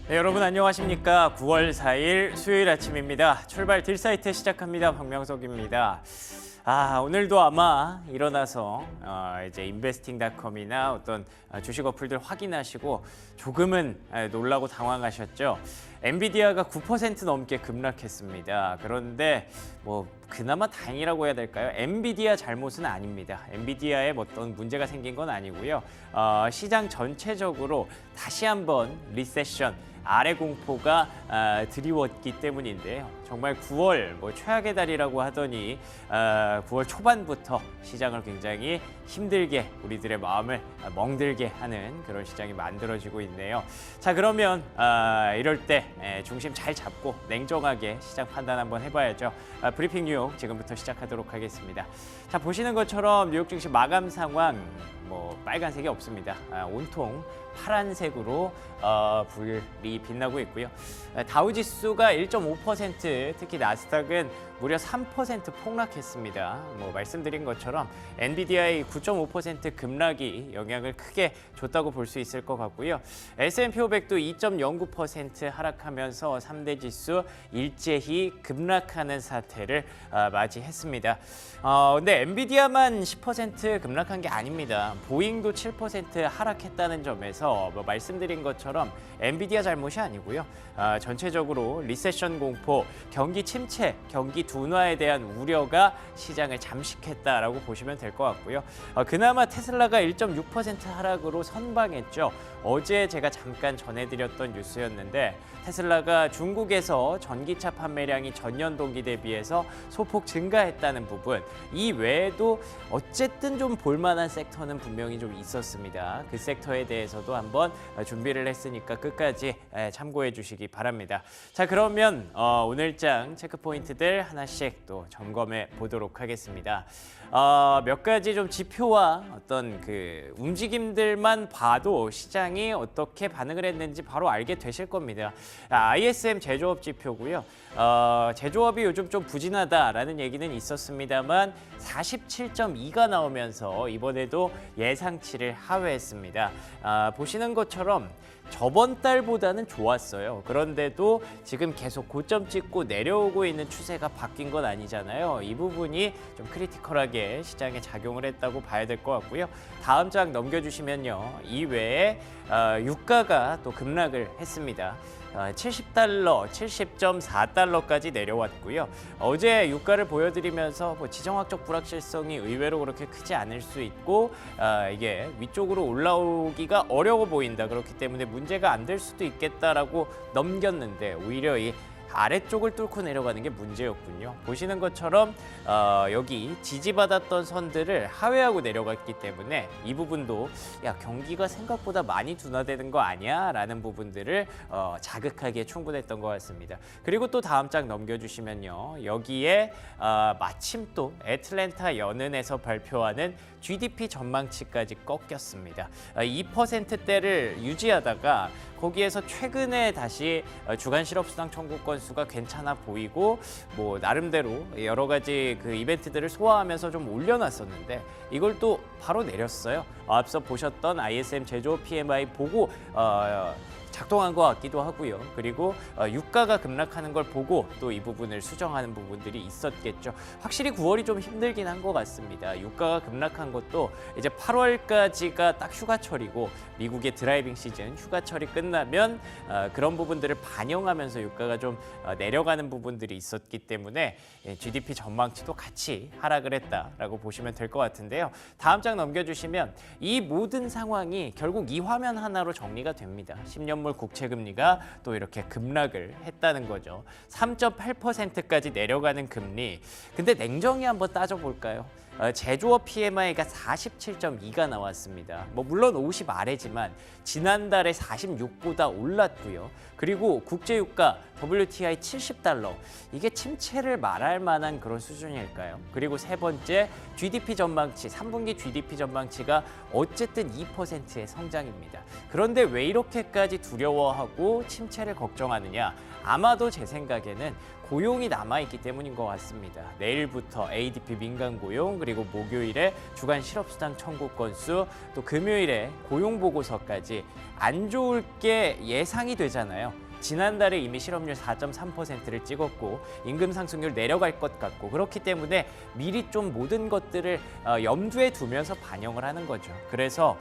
네, 여러분 안녕하십니까? 9월 4일 수요일 아침입니다. 출발 딜사이트 시작합니다. 박명석입니다. 오늘도 아마 일어나서 이제 investing.com이나 어떤 주식 어플들 확인하시고 조금은 놀라고 당황하셨죠. 엔비디아가 9% 넘게 급락했습니다. 그런데 뭐 그나마 다행이라고 해야 될까요? 엔비디아 잘못은 아닙니다. 엔비디아에 어떤 문제가 생긴 건 아니고요. 시장 전체적으로 다시 한번 리세션 아래 공포가 드리웠기 때문인데요. 정말 9월 최악의 달이라고 하더니 9월 초반부터 시장을 굉장히 힘들게 우리들의 마음을 멍들게 하는 그런 시장이 만들어지고 있네요. 자, 그러면 이럴 때 중심 잘 잡고 냉정하게 시장 판단 한번 해봐야죠. 브리핑 뉴욕 지금부터 시작하도록 하겠습니다. 자, 보시는 것처럼 뉴욕 증시 마감 상황 빨간색이 없습니다. 온통 파란색으로 불이 빛나고 있고요. 다우지수가 1.5%, 특히 나스닥은 무려 3% 폭락했습니다. 말씀드린 것처럼 엔비디아의 9.5% 급락이 영향을 크게 줬다고 볼 수 있을 것 같고요. S&P 500도 2.09% 하락하면서 3대 지수 일제히 급락하는 사태를 맞이했습니다. 근데 엔비디아만 10% 급락한 게 아닙니다. 보잉도 7% 하락했다는 점에서 말씀드린 것처럼 엔비디아 잘못이 아니고요. 전체적으로 리세션 공포, 경기 침체, 경기 둔화에 대한 우려가 시장을 잠식했다라고 보시면 될 것 같고요. 그나마 테슬라가 1.6% 하락으로 선방했죠. 어제 제가 잠깐 전해드렸던 뉴스였는데 테슬라가 중국에서 전기차 판매량이 전년 동기 대비해서 소폭 증가했다는 부분, 이 외에도 어쨌든 좀 볼만한 섹터는 분명히 좀 있었습니다. 그 섹터에 대해서도 한번 준비를 했으니까 끝까지 참고해 주시기 바랍니다. 자, 그러면 오늘장 체크 포인트들 하나씩 또 점검해 보도록 하겠습니다. 몇 가지 좀 지표와 어떤 그 움직임들만 봐도 시장이 어떻게 반응을 했는지 바로 알게 되실 겁니다. ISM 제조업 지표고요. 제조업이 요즘 좀 부진하다라는 얘기는 있었습니다만 47.2가 나오면서 이번에도 예상치를 하회했습니다. 보시는 것처럼 저번 달보다는 좋았어요. 그런데도 지금 계속 고점 찍고 내려오고 있는 추세가 바뀐 건 아니잖아요. 이 부분이 좀 크리티컬하게 시장에 작용을 했다고 봐야 될 것 같고요. 다음 장 넘겨주시면요. 이외에 유가가 또 급락을 했습니다. 70달러, 70.4달러까지 내려왔고요. 어제 유가를 보여드리면서 지정학적 불확실성이 의외로 그렇게 크지 않을 수 있고 이게 위쪽으로 올라오기가 어려워 보인다. 그렇기 때문에 문제가 안 될 수도 있겠다라고 넘겼는데 오히려 이 아래쪽을 뚫고 내려가는 게 문제였군요. 보시는 것처럼 여기 지지받았던 선들을 하회하고 내려갔기 때문에 이 부분도 경기가 생각보다 많이 둔화되는 거 아니야? 라는 부분들을 자극하기에 충분했던 것 같습니다. 그리고 또 다음 장 넘겨주시면요. 여기에 마침 또 애틀랜타 연은에서 발표하는 GDP 전망치까지 꺾였습니다. 2%대를 유지하다가 거기에서 최근에 다시 주간 실업수당 청구 건수가 괜찮아 보이고 나름대로 여러 가지 그 이벤트들을 소화하면서 좀 올려놨었는데 이걸 또 바로 내렸어요. 앞서 보셨던 ISM 제조업 PMI 보고 작동한 것 같기도 하고요. 그리고 유가가 급락하는 걸 보고 또 이 부분을 수정하는 부분들이 있었겠죠. 확실히 9월이 좀 힘들긴 한 것 같습니다. 유가가 급락한 것도 이제 8월까지가 딱 휴가철이고 미국의 드라이빙 시즌 휴가철이 끝나면 그런 부분들을 반영하면서 유가가 좀 내려가는 부분들이 있었기 때문에 GDP 전망치도 같이 하락을 했다라고 보시면 될 것 같은데요. 다음 장 넘겨주시면 이 모든 상황이 결국 이 화면 하나로 정리가 됩니다. 10년물 국채금리가 또 이렇게 급락을 했다는 거죠. 3.8%까지 내려가는 금리. 근데 냉정히 한번 따져볼까요? 제조업 PMI가 47.2가 나왔습니다. 물론 50 아래지만 지난달에 46보다 올랐고요. 그리고 국제유가 WTI 70달러. 이게 침체를 말할 만한 그런 수준일까요? 그리고 세 번째 GDP 전망치, 3분기 GDP 전망치가 어쨌든 2%의 성장입니다. 그런데 왜 이렇게까지 두려워하고 침체를 걱정하느냐? 아마도 제 생각에는 고용이 남아있기 때문인 것 같습니다. 내일부터 ADP 민간 고용, 그리고 목요일에 주간 실업수당 청구 건수, 또 금요일에 고용 보고서까지 안 좋을 게 예상이 되잖아요. 지난달에 이미 실업률 4.3%를 찍었고 임금 상승률 내려갈 것 같고, 그렇기 때문에 미리 좀 모든 것들을 염두에 두면서 반영을 하는 거죠. 그래서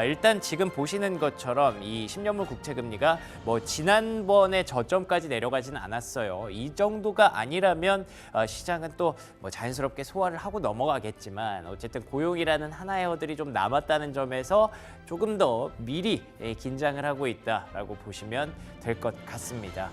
일단 지금 보시는 것처럼 이 10년물 국채금리가 뭐 지난번에 저점까지 내려가지는 않았어요. 이 정도가 아니라면 시장은 또 뭐 자연스럽게 소화를 하고 넘어가겠지만, 어쨌든 고용이라는 하나의 허들이 좀 남았다는 점에서 조금 더 미리 긴장을 하고 있다라고 보시면 될 것 같습니다.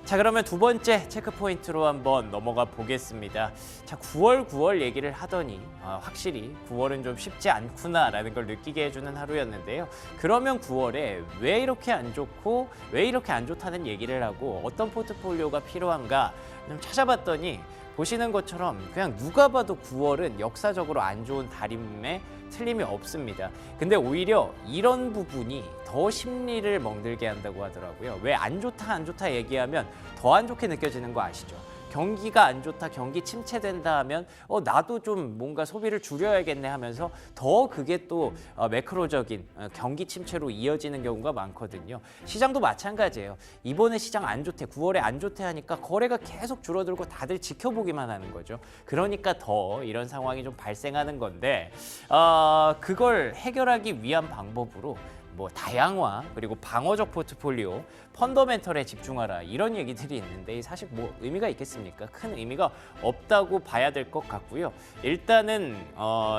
자, 그러면 두 번째 체크 포인트로 한번 넘어가 보겠습니다. 자, 9월 얘기를 하더니 확실히 9월은 좀 쉽지 않구나라는 걸 느끼게 해주는 하루였는데요. 그러면 9월에 왜 이렇게 안 좋고 왜 이렇게 안 좋다는 얘기를 하고 어떤 포트폴리오가 필요한가 좀 찾아봤더니, 보시는 것처럼 그냥 누가 봐도 9월은 역사적으로 안 좋은 달임에 틀림이 없습니다. 근데 오히려 이런 부분이 더 심리를 멍들게 한다고 하더라고요. 왜 안 좋다 얘기하면 더 안 좋게 느껴지는 거 아시죠? 경기가 안 좋다, 경기 침체된다 하면 나도 좀 뭔가 소비를 줄여야겠네 하면서 더 그게 또 매크로적인 경기 침체로 이어지는 경우가 많거든요. 시장도 마찬가지예요. 이번에 시장 안 좋대, 9월에 안 좋대 하니까 거래가 계속 줄어들고 다들 지켜보기만 하는 거죠. 그러니까 더 이런 상황이 좀 발생하는 건데, 그걸 해결하기 위한 방법으로 뭐 다양화, 그리고 방어적 포트폴리오, 펀더멘털에 집중하라, 이런 얘기들이 있는데 사실 뭐 의미가 있겠습니까? 큰 의미가 없다고 봐야 될 것 같고요. 일단은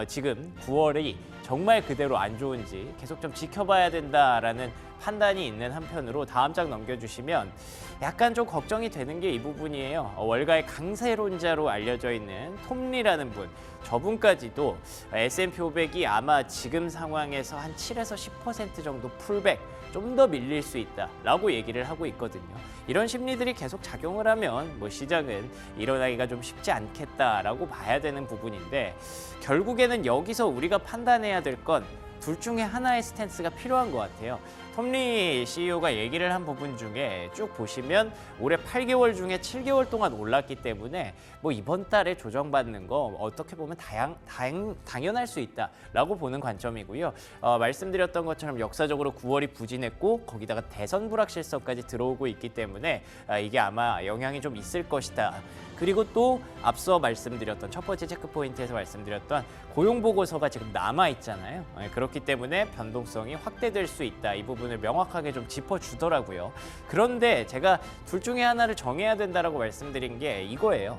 지금 9월이 정말 그대로 안 좋은지 계속 좀 지켜봐야 된다라는 판단이 있는 한편으로, 다음 장 넘겨주시면 약간 좀 걱정이 되는 게 이 부분이에요. 월가의 강세론자로 알려져 있는 톰리라는 분, 저분까지도 S&P 500이 아마 지금 상황에서 한 7에서 10% 정도 풀백, 좀 더 밀릴 수 있다라고 얘기를 하고 있거든요. 이런 심리들이 계속 작용을 하면 뭐 시장은 일어나기가 좀 쉽지 않겠다라고 봐야 되는 부분인데, 결국에는 여기서 우리가 판단해야 될 건 둘 중에 하나의 스탠스가 필요한 것 같아요. 톰리 CEO가 얘기를 한 부분 중에 쭉 보시면 올해 8개월 중에 7개월 동안 올랐기 때문에 뭐 이번 달에 조정받는 거 어떻게 보면 당연할 수 있다라고 보는 관점이고요. 말씀드렸던 것처럼 역사적으로 9월이 부진했고 거기다가 대선 불확실성까지 들어오고 있기 때문에 이게 아마 영향이 좀 있을 것이다. 그리고 또 앞서 말씀드렸던 첫 번째 체크 포인트에서 말씀드렸던 고용 보고서가 지금 남아 있잖아요. 그렇기 때문에 변동성이 확대될 수 있다. 이 부분을 명확하게 좀 짚어주더라고요. 그런데 제가 둘 중에 하나를 정해야 된다라고 말씀드린 게 이거예요.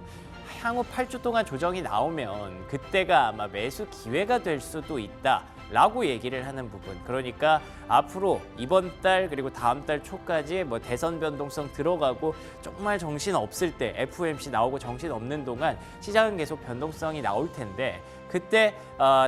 향후 8주 동안 조정이 나오면 그때가 아마 매수 기회가 될 수도 있다라고 얘기를 하는 부분. 그러니까 앞으로 이번 달 그리고 다음 달 초까지 뭐 대선 변동성 들어가고 정말 정신 없을 때, FOMC 나오고 정신 없는 동안 시장은 계속 변동성이 나올 텐데, 그때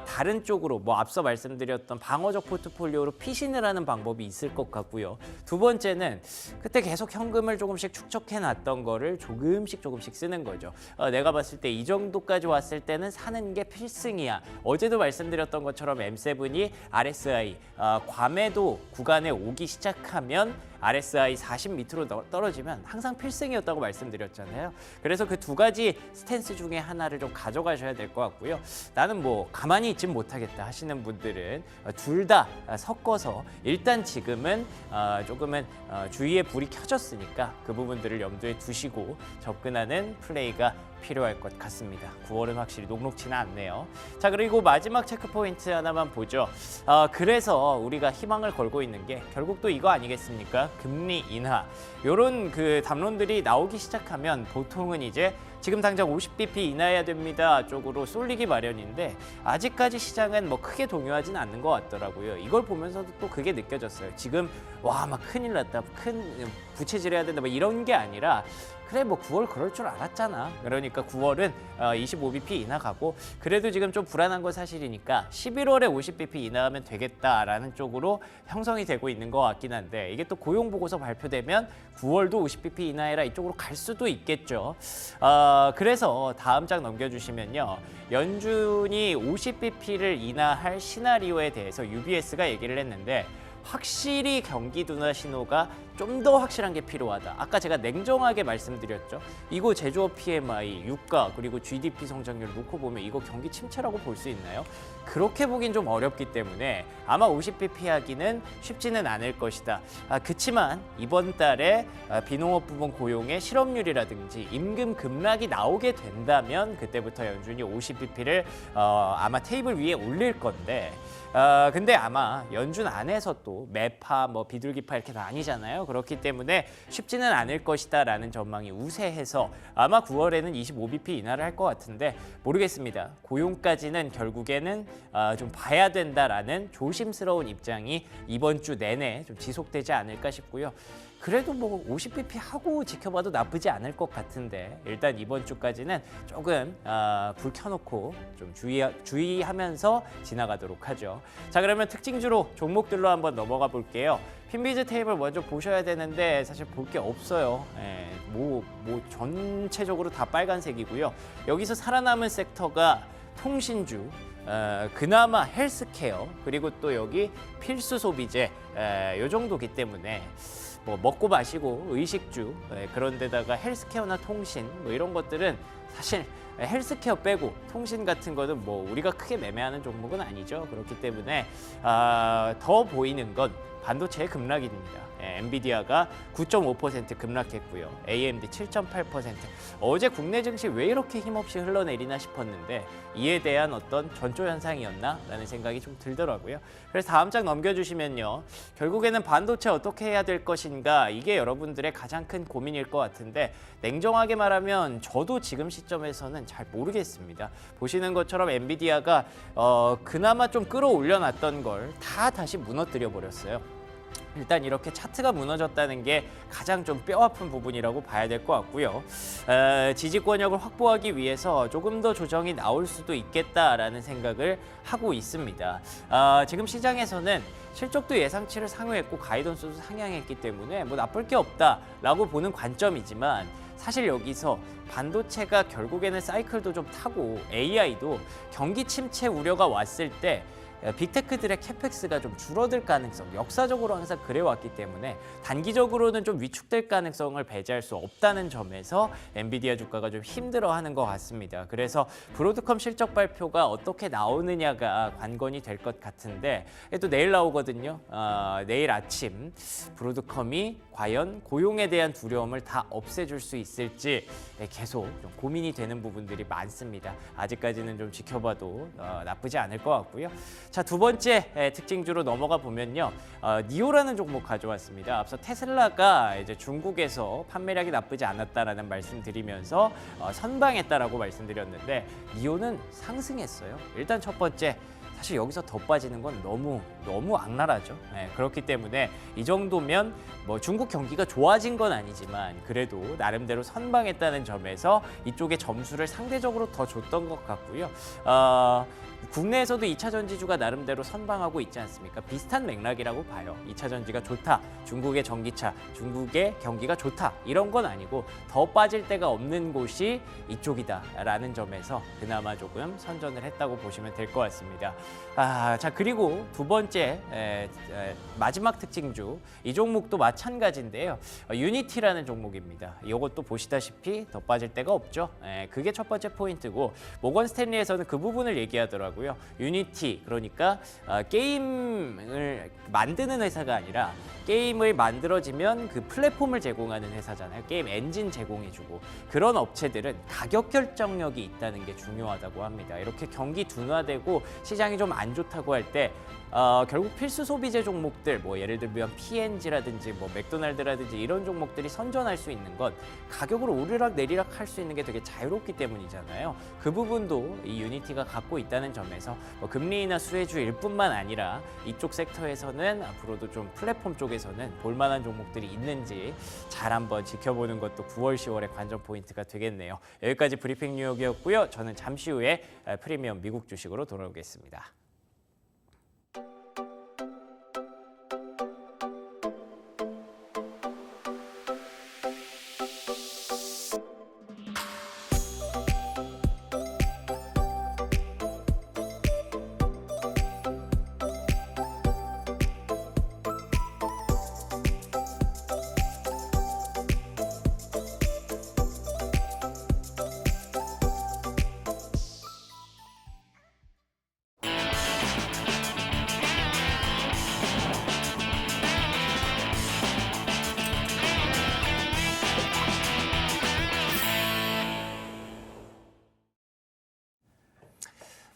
다른 쪽으로 뭐 앞서 말씀드렸던 방어적 포트폴리오로 피신을 하는 방법이 있을 것 같고요. 두 번째는 그때 계속 현금을 조금씩 축적해 놨던 거를 조금씩 쓰는 거죠. 내가 봤을 때 이 정도까지 왔을 때는 사는 게 필승이야. 어제도 말씀드렸던 것처럼 M7이 RSI 과매도 구간에 오기 시작하면 RSI 40 밑으로 떨어지면 항상 필승이었다고 말씀드렸잖아요. 그래서 그 두 가지 스탠스 중에 하나를 좀 가져가셔야 될 것 같고요. 나는 뭐 가만히 있진 못하겠다 하시는 분들은 둘 다 섞어서 일단 지금은 조금은 주위에 불이 켜졌으니까 그 부분들을 염두에 두시고 접근하는 플레이가 필요할 것 같습니다. 9월은 확실히 녹록지는 않네요. 자, 그리고 마지막 체크 포인트 하나만 보죠. 그래서 우리가 희망을 걸고 있는 게 결국 또 이거 아니겠습니까? 금리 인하. 요런 그 담론들이 나오기 시작하면 보통은 이제 지금 당장 50bp 인하해야 됩니다 쪽으로 쏠리기 마련인데, 아직까지 시장은 뭐 크게 동요하진 않는 것 같더라고요. 이걸 보면서도 또 그게 느껴졌어요. 지금 와 막 큰일 났다, 큰 부채질해야 된다 뭐 이런 게 아니라, 그래 뭐 9월 그럴 줄 알았잖아. 그러니까 9월은 25bp 인하 가고, 그래도 지금 좀 불안한 건 사실이니까 11월에 50bp 인하하면 되겠다라는 쪽으로 형성이 되고 있는 것 같긴 한데, 이게 또 고용 보고서 발표되면 9월도 50bp 인하해라 이쪽으로 갈 수도 있겠죠. 그래서 다음 장 넘겨주시면요, 연준이 50bp를 인하할 시나리오에 대해서 UBS가 얘기를 했는데, 확실히 경기 둔화 신호가 좀 더 확실한 게 필요하다. 아까 제가 냉정하게 말씀드렸죠. 이거 제조업 PMI, 유가 그리고 GDP 성장률 놓고 보면 이거 경기 침체라고 볼 수 있나요? 그렇게 보긴 좀 어렵기 때문에 아마 50bp 하기는 쉽지는 않을 것이다. 그치만 이번 달에 비농업 부문 고용의 실업률이라든지 임금 급락이 나오게 된다면 그때부터 연준이 50bp를 아마 테이블 위에 올릴 건데 근데 아마 연준 안에서 또 매파, 뭐 비둘기파 이렇게 나뉘잖아요. 그렇기 때문에 쉽지는 않을 것이다라는 전망이 우세해서 아마 9월에는 25bp 인하를 할 것 같은데 모르겠습니다. 고용까지는 결국에는 좀 봐야 된다라는 조심스러운 입장이 이번 주 내내 좀 지속되지 않을까 싶고요. 그래도 뭐 50bp 하고 지켜봐도 나쁘지 않을 것 같은데 일단 이번 주까지는 조금 불 켜놓고 좀 주의하면서 지나가도록 하죠. 자, 그러면 특징주로 종목들로 한번 넘어가 볼게요. 핀비즈 테이블 먼저 보셔야 되는데 사실 볼 게 없어요. 뭐 전체적으로 다 빨간색이고요. 여기서 살아남은 섹터가 통신주, 그나마 헬스케어, 그리고 또 여기 필수 소비재 요 정도기 때문에 뭐 먹고 마시고 의식주 그런 데다가 헬스케어나 통신 뭐 이런 것들은 사실 헬스케어 빼고 통신 같은 거는 뭐 우리가 크게 매매하는 종목은 아니죠. 그렇기 때문에 더 보이는 건 반도체의 급락입니다. 엔비디아가 9.5% 급락했고요. AMD 7.8%. 어제 국내 증시 왜 이렇게 힘없이 흘러내리나 싶었는데 이에 대한 어떤 전조 현상이었나라는 생각이 좀 들더라고요. 그래서 다음 장 넘겨주시면요. 결국에는 반도체 어떻게 해야 될 것인가 이게 여러분들의 가장 큰 고민일 것 같은데 냉정하게 말하면 저도 지금 시점에서는 잘 모르겠습니다. 보시는 것처럼 엔비디아가 그나마 좀 끌어올려놨던 걸 다 다시 무너뜨려 버렸어요. 일단 이렇게 차트가 무너졌다는 게 가장 좀 뼈아픈 부분이라고 봐야 될 것 같고요. 지지권역을 확보하기 위해서 조금 더 조정이 나올 수도 있겠다라는 생각을 하고 있습니다. 지금 시장에서는 실적도 예상치를 상회했고 가이던스도 상향했기 때문에 뭐 나쁠 게 없다라고 보는 관점이지만 사실 여기서 반도체가 결국에는 사이클도 좀 타고 AI도 경기 침체 우려가 왔을 때 빅테크들의 캐펙스가 좀 줄어들 가능성, 역사적으로 항상 그래왔기 때문에 단기적으로는 좀 위축될 가능성을 배제할 수 없다는 점에서 엔비디아 주가가 좀 힘들어하는 것 같습니다. 그래서 브로드컴 실적 발표가 어떻게 나오느냐가 관건이 될 것 같은데 또 내일 나오거든요. 내일 아침 브로드컴이 과연 고용에 대한 두려움을 다 없애줄 수 있을지 계속 좀 고민이 되는 부분들이 많습니다. 아직까지는 좀 지켜봐도 나쁘지 않을 것 같고요. 자, 두 번째 특징주로 넘어가 보면요. 니오라는 종목 가져왔습니다. 앞서 테슬라가 이제 중국에서 판매량이 나쁘지 않았다라는 말씀드리면서 선방했다라고 말씀드렸는데 니오는 상승했어요. 일단 첫 번째 사실 여기서 더 빠지는 건 너무 악랄하죠. 그렇기 때문에 이 정도면 뭐 중국 경기가 좋아진 건 아니지만 그래도 나름대로 선방했다는 점에서 이쪽에 점수를 상대적으로 더 줬던 것 같고요. 국내에서도 2차 전지주가 나름대로 선방하고 있지 않습니까? 비슷한 맥락이라고 봐요. 2차 전지가 좋다, 중국의 전기차, 중국의 경기가 좋다 이런 건 아니고 더 빠질 데가 없는 곳이 이쪽이다라는 점에서 그나마 조금 선전을 했다고 보시면 될 것 같습니다. 자, 그리고 두 번째 마지막 특징주 이 종목도 마찬가지인데요. 유니티라는 종목입니다. 이것도 보시다시피 더 빠질 데가 없죠. 그게 첫 번째 포인트고 모건 스탠리에서는 그 부분을 얘기하더라고요. 유니티 그러니까 게임을 만드는 회사가 아니라 게임을 만들어지면 그 플랫폼을 제공하는 회사잖아요. 게임 엔진 제공해주고 그런 업체들은 가격 결정력이 있다는 게 중요하다고 합니다. 이렇게 경기 둔화되고 시장이 좀 안 좋다고 할 때 결국 필수 소비재 종목들 뭐 예를 들면 P&G라든지 뭐 맥도날드라든지 이런 종목들이 선전할 수 있는 건 가격을 오르락 내리락 할 수 있는 게 되게 자유롭기 때문이잖아요. 그 부분도 이 유니티가 갖고 있다는 점에서 뭐 금리 인하 수혜주일 뿐만 아니라 이쪽 섹터에서는 앞으로도 좀 플랫폼 쪽에서는 볼만한 종목들이 있는지 잘 한번 지켜보는 것도 9월, 10월의 관전 포인트가 되겠네요. 여기까지 브리핑 뉴욕이었고요. 저는 잠시 후에 프리미엄 미국 주식으로 돌아오겠습니다.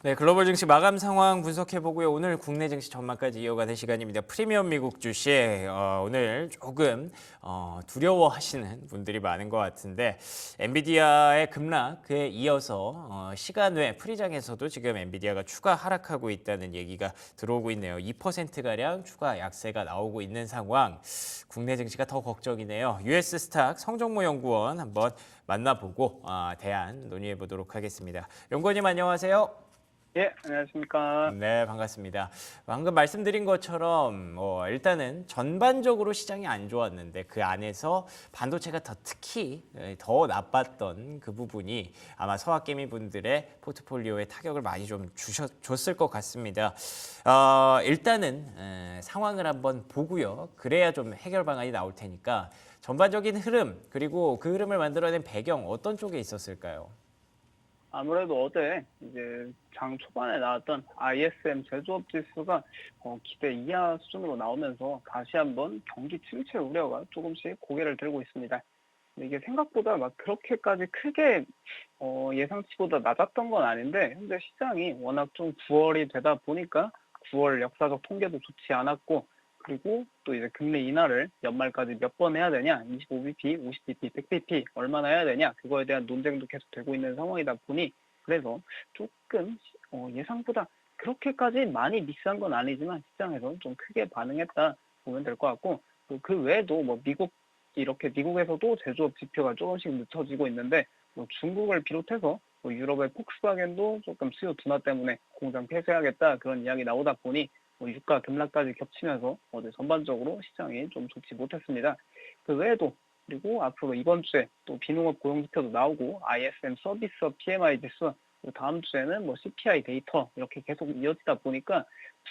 네, 글로벌 증시 마감 상황 분석해보고요. 오늘 국내 증시 전망까지 이어가는 시간입니다. 프리미엄 미국 주식 오늘 조금 두려워하시는 분들이 많은 것 같은데 엔비디아의 급락에 이어서 시간 외 프리장에서도 지금 엔비디아가 추가 하락하고 있다는 얘기가 들어오고 있네요. 2%가량 추가 약세가 나오고 있는 상황. 국내 증시가 더 걱정이네요. US 스탁 성정모 연구원 한번 만나보고 대안 논의해보도록 하겠습니다. 연구원님 안녕하세요. 예, 안녕하십니까. 네, 반갑습니다. 방금 말씀드린 것처럼 일단은 전반적으로 시장이 안 좋았는데 그 안에서 반도체가 더 특히 더 나빴던 그 부분이 아마 서학개미 분들의 포트폴리오에 타격을 많이 좀 줬을 것 같습니다. 일단은 상황을 한번 보고요. 그래야 좀 해결 방안이 나올 테니까 전반적인 흐름 그리고 그 흐름을 만들어낸 배경 어떤 쪽에 있었을까요? 아무래도 어제 이제 장 초반에 나왔던 ISM 제조업 지수가 기대 이하 수준으로 나오면서 다시 한번 경기 침체 우려가 조금씩 고개를 들고 있습니다. 근데 이게 생각보다 막 그렇게까지 크게 예상치보다 낮았던 건 아닌데 현재 시장이 워낙 좀 9월이 되다 보니까 9월 역사적 통계도 좋지 않았고 그리고 또 이제 금리 인하를 연말까지 몇 번 해야 되냐, 25bp, 50bp, 100bp 얼마나 해야 되냐, 그거에 대한 논쟁도 계속 되고 있는 상황이다 보니 그래서 조금 예상보다 그렇게까지 많이 미스한 건 아니지만 시장에서 좀 크게 반응했다 보면 될 것 같고 또 그 외에도 뭐 미국에서도 제조업 지표가 조금씩 늦춰지고 있는데 뭐 중국을 비롯해서 뭐 유럽의 폭스바겐도 조금 수요 둔화 때문에 공장 폐쇄하겠다 그런 이야기 나오다 보니 유가 급락까지 겹치면서 어제 전반적으로 시장이 좀 좋지 못했습니다. 그 외에도 그리고 앞으로 이번 주에 또 비농업 고용 지표도 나오고 ISM 서비스업 PMI 지수 그리고 다음 주에는 뭐 CPI 데이터 이렇게 계속 이어지다 보니까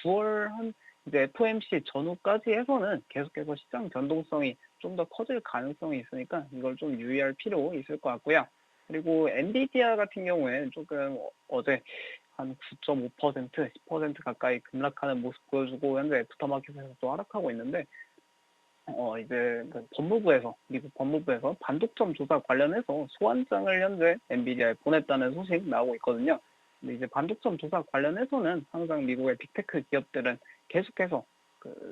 9월 한 이제 FOMC 전후까지 해서는 계속해서 시장 변동성이 좀 더 커질 가능성이 있으니까 이걸 좀 유의할 필요 있을 것 같고요. 그리고 엔비디아 같은 경우에는 조금 어제 한 9.5%, 10% 가까이 급락하는 모습 보여주고 현재 애프터마켓에서 또 하락하고 있는데 이제 미국 법무부에서 반독점 조사 관련해서 소환장을 현재 엔비디아에 보냈다는 소식 나오고 있거든요. 근데 이제 반독점 조사 관련해서는 항상 미국의 빅테크 기업들은 계속해서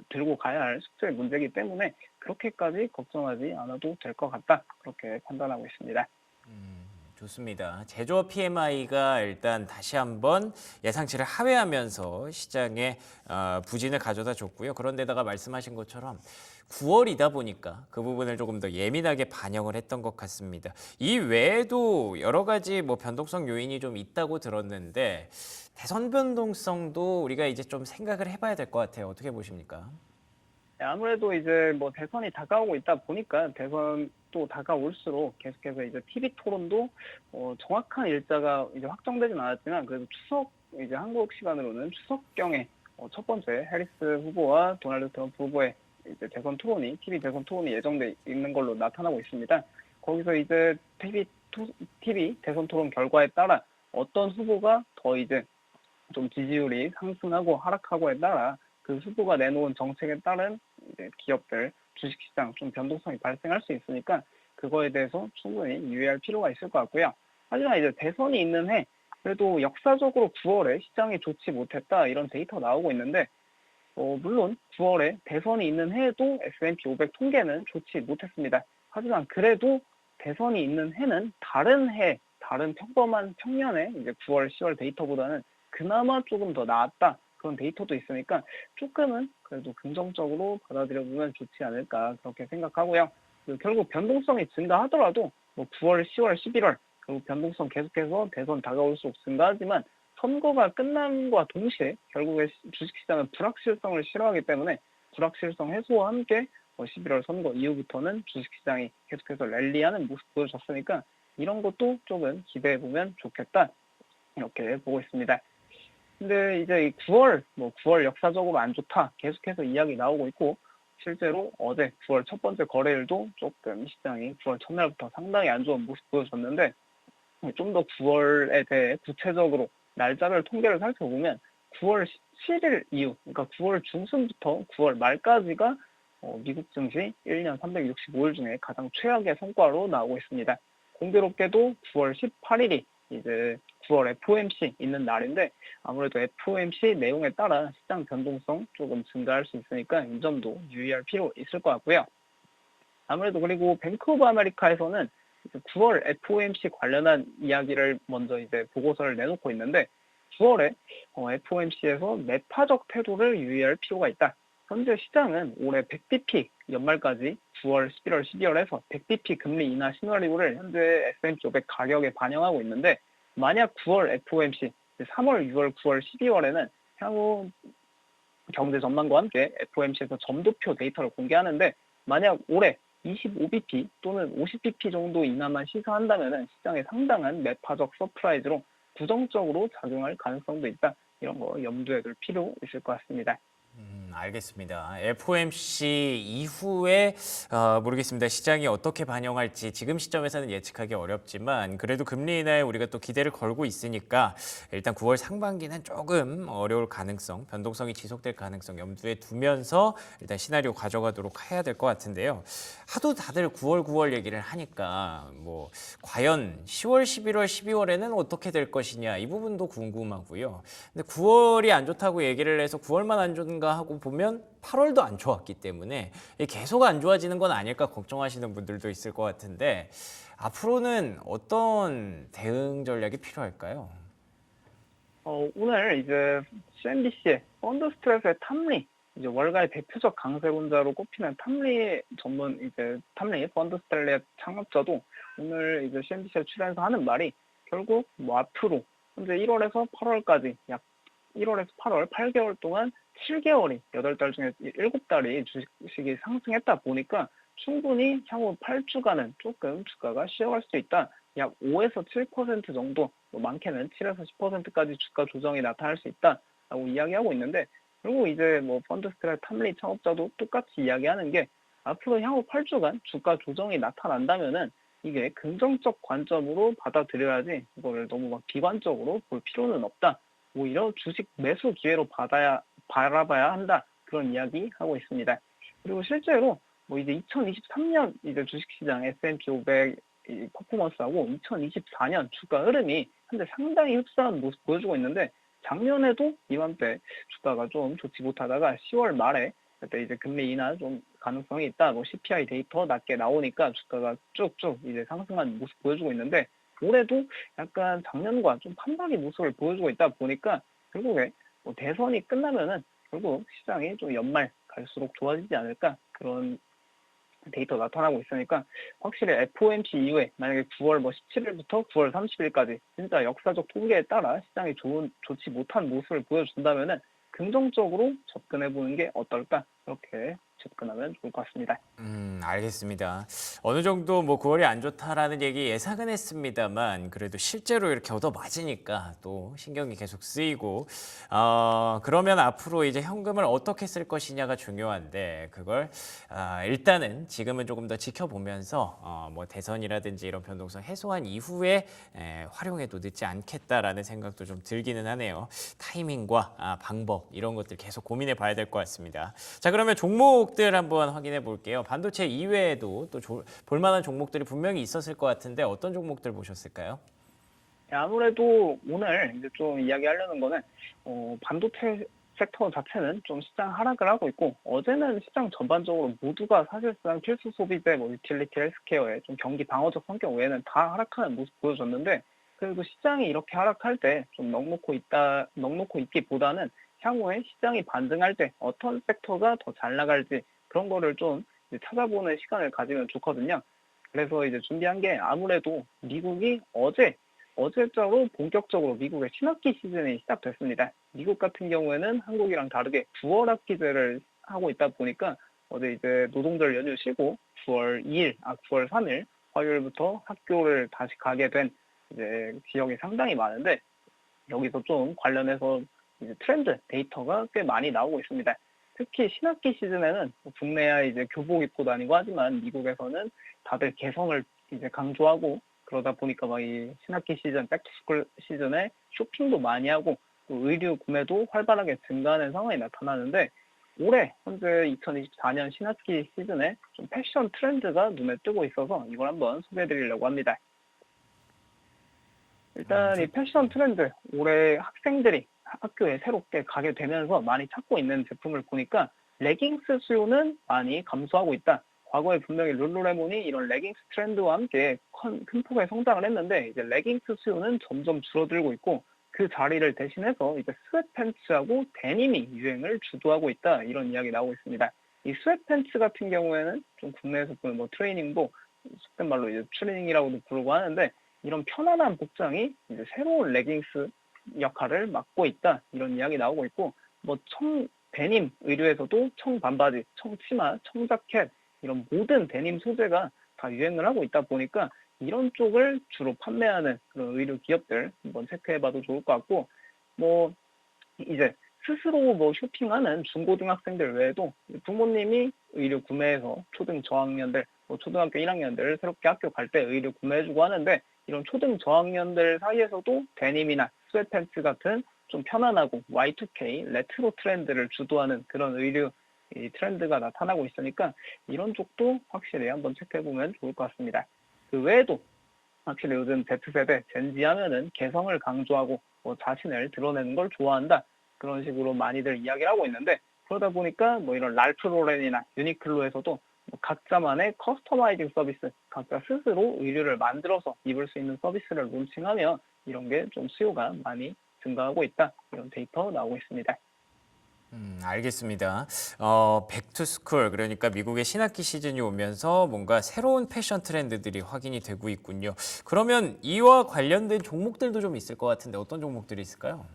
들고 가야 할 숙제 문제이기 때문에 그렇게까지 걱정하지 않아도 될 것 같다. 그렇게 판단하고 있습니다. 좋습니다. 제조업 PMI가 일단 다시 한번 예상치를 하회하면서 시장에 부진을 가져다 줬고요. 그런데다가 말씀하신 것처럼 9월이다 보니까 그 부분을 조금 더 예민하게 반영을 했던 것 같습니다. 이 외에도 여러 가지 뭐 변동성 요인이 좀 있다고 들었는데 대선 변동성도 우리가 이제 좀 생각을 해봐야 될 것 같아요. 어떻게 보십니까? 네, 아무래도 이제 뭐 대선이 다가오고 있다 보니까 대선 또 다가올수록 계속해서 이제 TV 토론도 정확한 일자가 이제 확정되진 않았지만 그래도 추석 이제 한국 시간으로는 추석경에 첫 번째 해리스 후보와 도널드 트럼프 후보의 이제 TV 대선 토론이 예정돼 있는 걸로 나타나고 있습니다. 거기서 이제 TV 대선 토론 결과에 따라 어떤 후보가 더 이제 좀 지지율이 상승하고 하락하고에 따라 그 후보가 내놓은 정책에 따른 이제 기업들, 주식시장 좀 변동성이 발생할 수 있으니까 그거에 대해서 충분히 유의할 필요가 있을 것 같고요. 하지만 이제 대선이 있는 해 그래도 역사적으로 9월에 시장이 좋지 못했다 이런 데이터 나오고 있는데 물론 9월에 대선이 있는 해에도 S&P 500 통계는 좋지 못했습니다. 하지만 그래도 대선이 있는 해는 다른 평범한 평년의 이제 9월, 10월 데이터보다는 그나마 조금 더 나았다. 그런 데이터도 있으니까 조금은 그래도 긍정적으로 받아들여보면 좋지 않을까 그렇게 생각하고요. 결국 변동성이 증가하더라도 뭐 9월, 10월, 11월 결국 변동성 계속해서 대선 다가올수록 증가하지만 선거가 끝남과 동시에 결국에 주식시장은 불확실성을 싫어하기 때문에 불확실성 해소와 함께 11월 선거 이후부터는 주식시장이 계속해서 랠리하는 모습 보여줬으니까 이런 것도 조금 기대해보면 좋겠다 이렇게 보고 있습니다. 근데 이제 9월 역사적으로 안 좋다 계속해서 이야기 나오고 있고 실제로 어제 9월 첫 번째 거래일도 조금 시장이 9월 첫날부터 상당히 안 좋은 모습 보여줬는데 좀 더 9월에 대해 구체적으로 날짜별 통계를 살펴보면 9월 7일 이후, 그러니까 9월 중순부터 9월 말까지가 미국 증시 1년 365일 중에 가장 최악의 성과로 나오고 있습니다. 공교롭게도 9월 18일이 이제 9월 FOMC 있는 날인데 아무래도 FOMC 내용에 따라 시장 변동성 조금 증가할 수 있으니까 이 점도 유의할 필요 있을 것 같고요. 아무래도 그리고 뱅크 오브 아메리카에서는 9월 FOMC 관련한 이야기를 먼저 이제 보고서를 내놓고 있는데 9월에 FOMC에서 매파적 태도를 유의할 필요가 있다. 현재 시장은 올해 100bp 연말까지 9월, 11월, 12월에서 100bp 금리 인하 시나리오를 현재 S&P 500 가격에 반영하고 있는데 만약 9월 FOMC, 3월, 6월, 9월, 12월에는 향후 경제 전망과 함께 FOMC에서 점도표 데이터를 공개하는데 만약 올해 25bp 또는 50bp 정도 인하만 시사한다면 시장에 상당한 매파적 서프라이즈로 부정적으로 작용할 가능성도 있다. 이런 거 염두에 둘 필요 있을 것 같습니다. 알겠습니다. FOMC 이후에 모르겠습니다. 시장이 어떻게 반영할지 지금 시점에서는 예측하기 어렵지만 그래도 금리 인하에 우리가 또 기대를 걸고 있으니까 일단 9월 상반기는 조금 어려울 가능성, 변동성이 지속될 가능성 염두에 두면서 일단 시나리오 가져가도록 해야 될 것 같은데요. 하도 다들 9월 얘기를 하니까 뭐 과연 10월, 11월, 12월에는 어떻게 될 것이냐 이 부분도 궁금하고요. 근데 9월이 안 좋다고 얘기를 해서 9월만 안 좋은가 하고 보면 8월도 안 좋았기 때문에 계속 안 좋아지는 건 아닐까 걱정하시는 분들도 있을 것 같은데 앞으로는 어떤 대응 전략이 필요할까요? 오늘 이제 CNBC의 펀드 스트레스의 탐리, 이제 월가의 대표적 강세론자로 꼽히는 탐리 전문 이제 탐리 펀드 스트레스의 창업자도 오늘 이제 CNBC에 출연해서 하는 말이 결국 뭐 앞으로 현재 1월에서 8월까지 약 1월에서 8월 8개월 동안 7개월이 8달 중에 7달이 주식이 상승했다 보니까 충분히 향후 8주간은 조금 주가가 쉬어갈 수 있다. 약 5에서 7% 정도, 많게는 7에서 10%까지 주가 조정이 나타날 수 있다라고 이야기하고 있는데 결국 이제 뭐 펀드 스트레스 탐리 창업자도 똑같이 이야기하는 게 앞으로 향후 8주간 주가 조정이 나타난다면은 이게 긍정적 관점으로 받아들여야지 이거를 너무 막 비관적으로 볼 필요는 없다. 오히려 주식 매수 기회로 바라봐야 한다. 그런 이야기 하고 있습니다. 그리고 실제로 뭐 이제 2023년 이제 주식시장 S&P 500 퍼포먼스하고 2024년 주가 흐름이 현재 상당히 흡사한 모습 보여주고 있는데 작년에도 이맘때 주가가 좀 좋지 못하다가 10월 말에 그때 이제 금리 인하 좀 가능성이 있다. 뭐 CPI 데이터 낮게 나오니까 주가가 쭉쭉 이제 상승한 모습 보여주고 있는데 올해도 약간 작년과 좀 판박이 모습을 보여주고 있다 보니까 결국에 뭐 대선이 끝나면은 결국 시장이 좀 연말 갈수록 좋아지지 않을까 그런 데이터 나타나고 있으니까 확실히 FOMC 이후에 만약에 9월 뭐 17일부터 9월 30일까지 진짜 역사적 통계에 따라 시장이 좋지 못한 모습을 보여준다면은 긍정적으로 접근해 보는 게 어떨까 그렇게 접근하면 좋을 것 같습니다. 알겠습니다. 어느 정도 뭐 9월이 안 좋다라는 얘기 예상은 했습니다만 그래도 실제로 이렇게 얻어맞으니까 또 신경이 계속 쓰이고 그러면 앞으로 이제 현금을 어떻게 쓸 것이냐가 중요한데 그걸 일단은 지금은 조금 더 지켜보면서 뭐 대선이라든지 이런 변동성 해소한 이후에 활용해도 늦지 않겠다라는 생각도 좀 들기는 하네요. 타이밍과 방법 이런 것들 계속 고민해 봐야 될 것 같습니다. 자, 그러면 종목들 한번 확인해 볼게요. 반도체 이외에도 또 볼만한 종목들이 분명히 있었을 것 같은데 어떤 종목들 보셨을까요? 아무래도 오늘 이제 좀 이야기하려는 거는 반도체 섹터 자체는 좀 시장 하락을 하고 있고 어제는 시장 전반적으로 모두가 사실상 필수 소비재, 뭐 유틸리티, 헬스케어의 좀 경기 방어적 성격 외에는 다 하락하는 모습 보여줬는데 그래도 시장이 이렇게 하락할 때 좀 넉넉히 있기보다는 향후에 시장이 반등할 때 어떤 섹터가 더 잘 나갈지 그런 거를 좀 이제 찾아보는 시간을 가지면 좋거든요. 그래서 이제 준비한 게 아무래도 미국이 어제자로 본격적으로 미국의 신학기 시즌이 시작됐습니다. 미국 같은 경우에는 한국이랑 다르게 9월 학기제를 하고 있다 보니까 어제 이제 노동절 연휴 쉬고 9월 3일 화요일부터 학교를 다시 가게 된 이제 지역이 상당히 많은데 여기서 좀 관련해서 이제 트렌드 데이터가 꽤 많이 나오고 있습니다. 특히 신학기 시즌에는 국내야 이제 교복 입고 다니고 하지만 미국에서는 다들 개성을 이제 강조하고 그러다 보니까 막 이 신학기 시즌, 백투스쿨 시즌에 쇼핑도 많이 하고 또 의류 구매도 활발하게 증가하는 상황이 나타나는데 올해 현재 2024년 신학기 시즌에 좀 패션 트렌드가 눈에 뜨고 있어서 이걸 한번 소개해드리려고 합니다. 일단 이 패션 트렌드 올해 학생들이 학교에 새롭게 가게 되면서 많이 찾고 있는 제품을 보니까 레깅스 수요는 많이 감소하고 있다. 과거에 분명히 룰루레몬이 이런 레깅스 트렌드와 함께 큰 폭의 성장을 했는데 이제 레깅스 수요는 점점 줄어들고 있고 그 자리를 대신해서 이제 스웨트팬츠하고 데님이 유행을 주도하고 있다. 이런 이야기 나오고 있습니다. 이 스웨트팬츠 같은 경우에는 좀 국내에서 보는 뭐 트레이닝복, 속된 말로 이제 트레이닝이라고도 부르고 하는데 이런 편안한 복장이 이제 새로운 레깅스 역할을 맡고 있다. 이런 이야기 나오고 있고 뭐 데님 의류에서도 청 반바지, 청 치마, 청 자켓 이런 모든 데님 소재가 다 유행을 하고 있다 보니까 이런 쪽을 주로 판매하는 그런 의류 기업들 한번 체크해봐도 좋을 것 같고 뭐 이제 스스로 뭐 쇼핑하는 중고등학생들 외에도 부모님이 의류 구매해서 초등 저학년들, 뭐 초등학교 1학년들 새롭게 학교 갈 때 의류 구매해주고 하는데 이런 초등 저학년들 사이에서도 데님이나 스웨트팬츠 같은 좀 편안하고 Y2K 레트로 트렌드를 주도하는 그런 의류 이 트렌드가 나타나고 있으니까 이런 쪽도 확실히 한번 체크해보면 좋을 것 같습니다. 그 외에도 확실히 요즘 Z세대, 젠지 하면은 개성을 강조하고 뭐 자신을 드러내는 걸 좋아한다. 그런 식으로 많이들 이야기를 하고 있는데 그러다 보니까 뭐 이런 랄프 로렌이나 유니클로에서도 뭐 각자만의 커스터마이징 서비스, 각자 스스로 의류를 만들어서 입을 수 있는 서비스를 론칭하며 이런 게 좀 수요가 많이 증가하고 있다. 이런 데이터 나오고 있습니다. 알겠습니다. 백투스쿨 그러니까 미국의 신학기 시즌이 오면서 뭔가 새로운 패션 트렌드들이 확인이 되고 있군요. 그러면 이와 관련된 종목들도 좀 있을 것 같은데 어떤 종목들이 있을까요?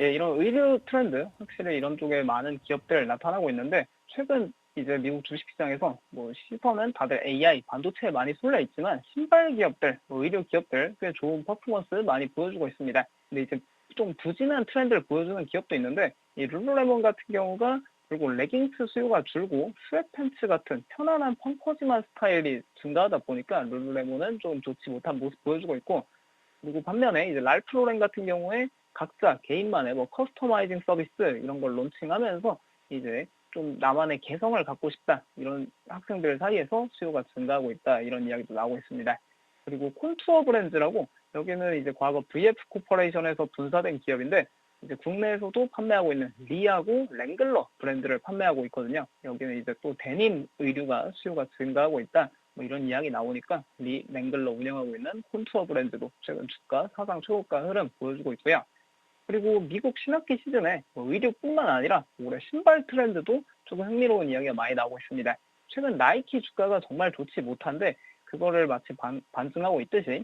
예, 이런 의류 트렌드, 확실히 이런 쪽에 많은 기업들 나타나고 있는데, 최근 이제 미국 주식시장에서 뭐 시선은 다들 AI, 반도체에 많이 쏠려 있지만, 신발 기업들, 뭐 의류 기업들 꽤 좋은 퍼포먼스 많이 보여주고 있습니다. 근데 이제 좀 부진한 트렌드를 보여주는 기업도 있는데, 이 룰루레몬 같은 경우가 그리고 레깅스 수요가 줄고 스웨트팬츠 같은 편안한 펑퍼짐한 스타일이 증가하다 보니까 룰루레몬은 좀 좋지 못한 모습 보여주고 있고, 그리고 반면에 이제 랄프 로렌 같은 경우에 각자 개인만의 뭐 커스터마이징 서비스 이런 걸 론칭하면서 이제 좀 나만의 개성을 갖고 싶다 이런 학생들 사이에서 수요가 증가하고 있다 이런 이야기도 나오고 있습니다. 그리고 콘투어 브랜드라고 여기는 이제 과거 VF 코퍼레이션에서 분사된 기업인데 이제 국내에서도 판매하고 있는 리하고 랭글러 브랜드를 판매하고 있거든요. 여기는 이제 또 데님 의류가 수요가 증가하고 있다. 뭐 이런 이야기 나오니까 랭글러 운영하고 있는 콘투어 브랜드도 최근 주가 사상 최고가 흐름 보여주고 있고요. 그리고 미국 신학기 시즌에 뭐 의류뿐만 아니라 올해 신발 트렌드도 조금 흥미로운 이야기가 많이 나오고 있습니다. 최근 나이키 주가가 정말 좋지 못한데 그거를 마치 반증하고 있듯이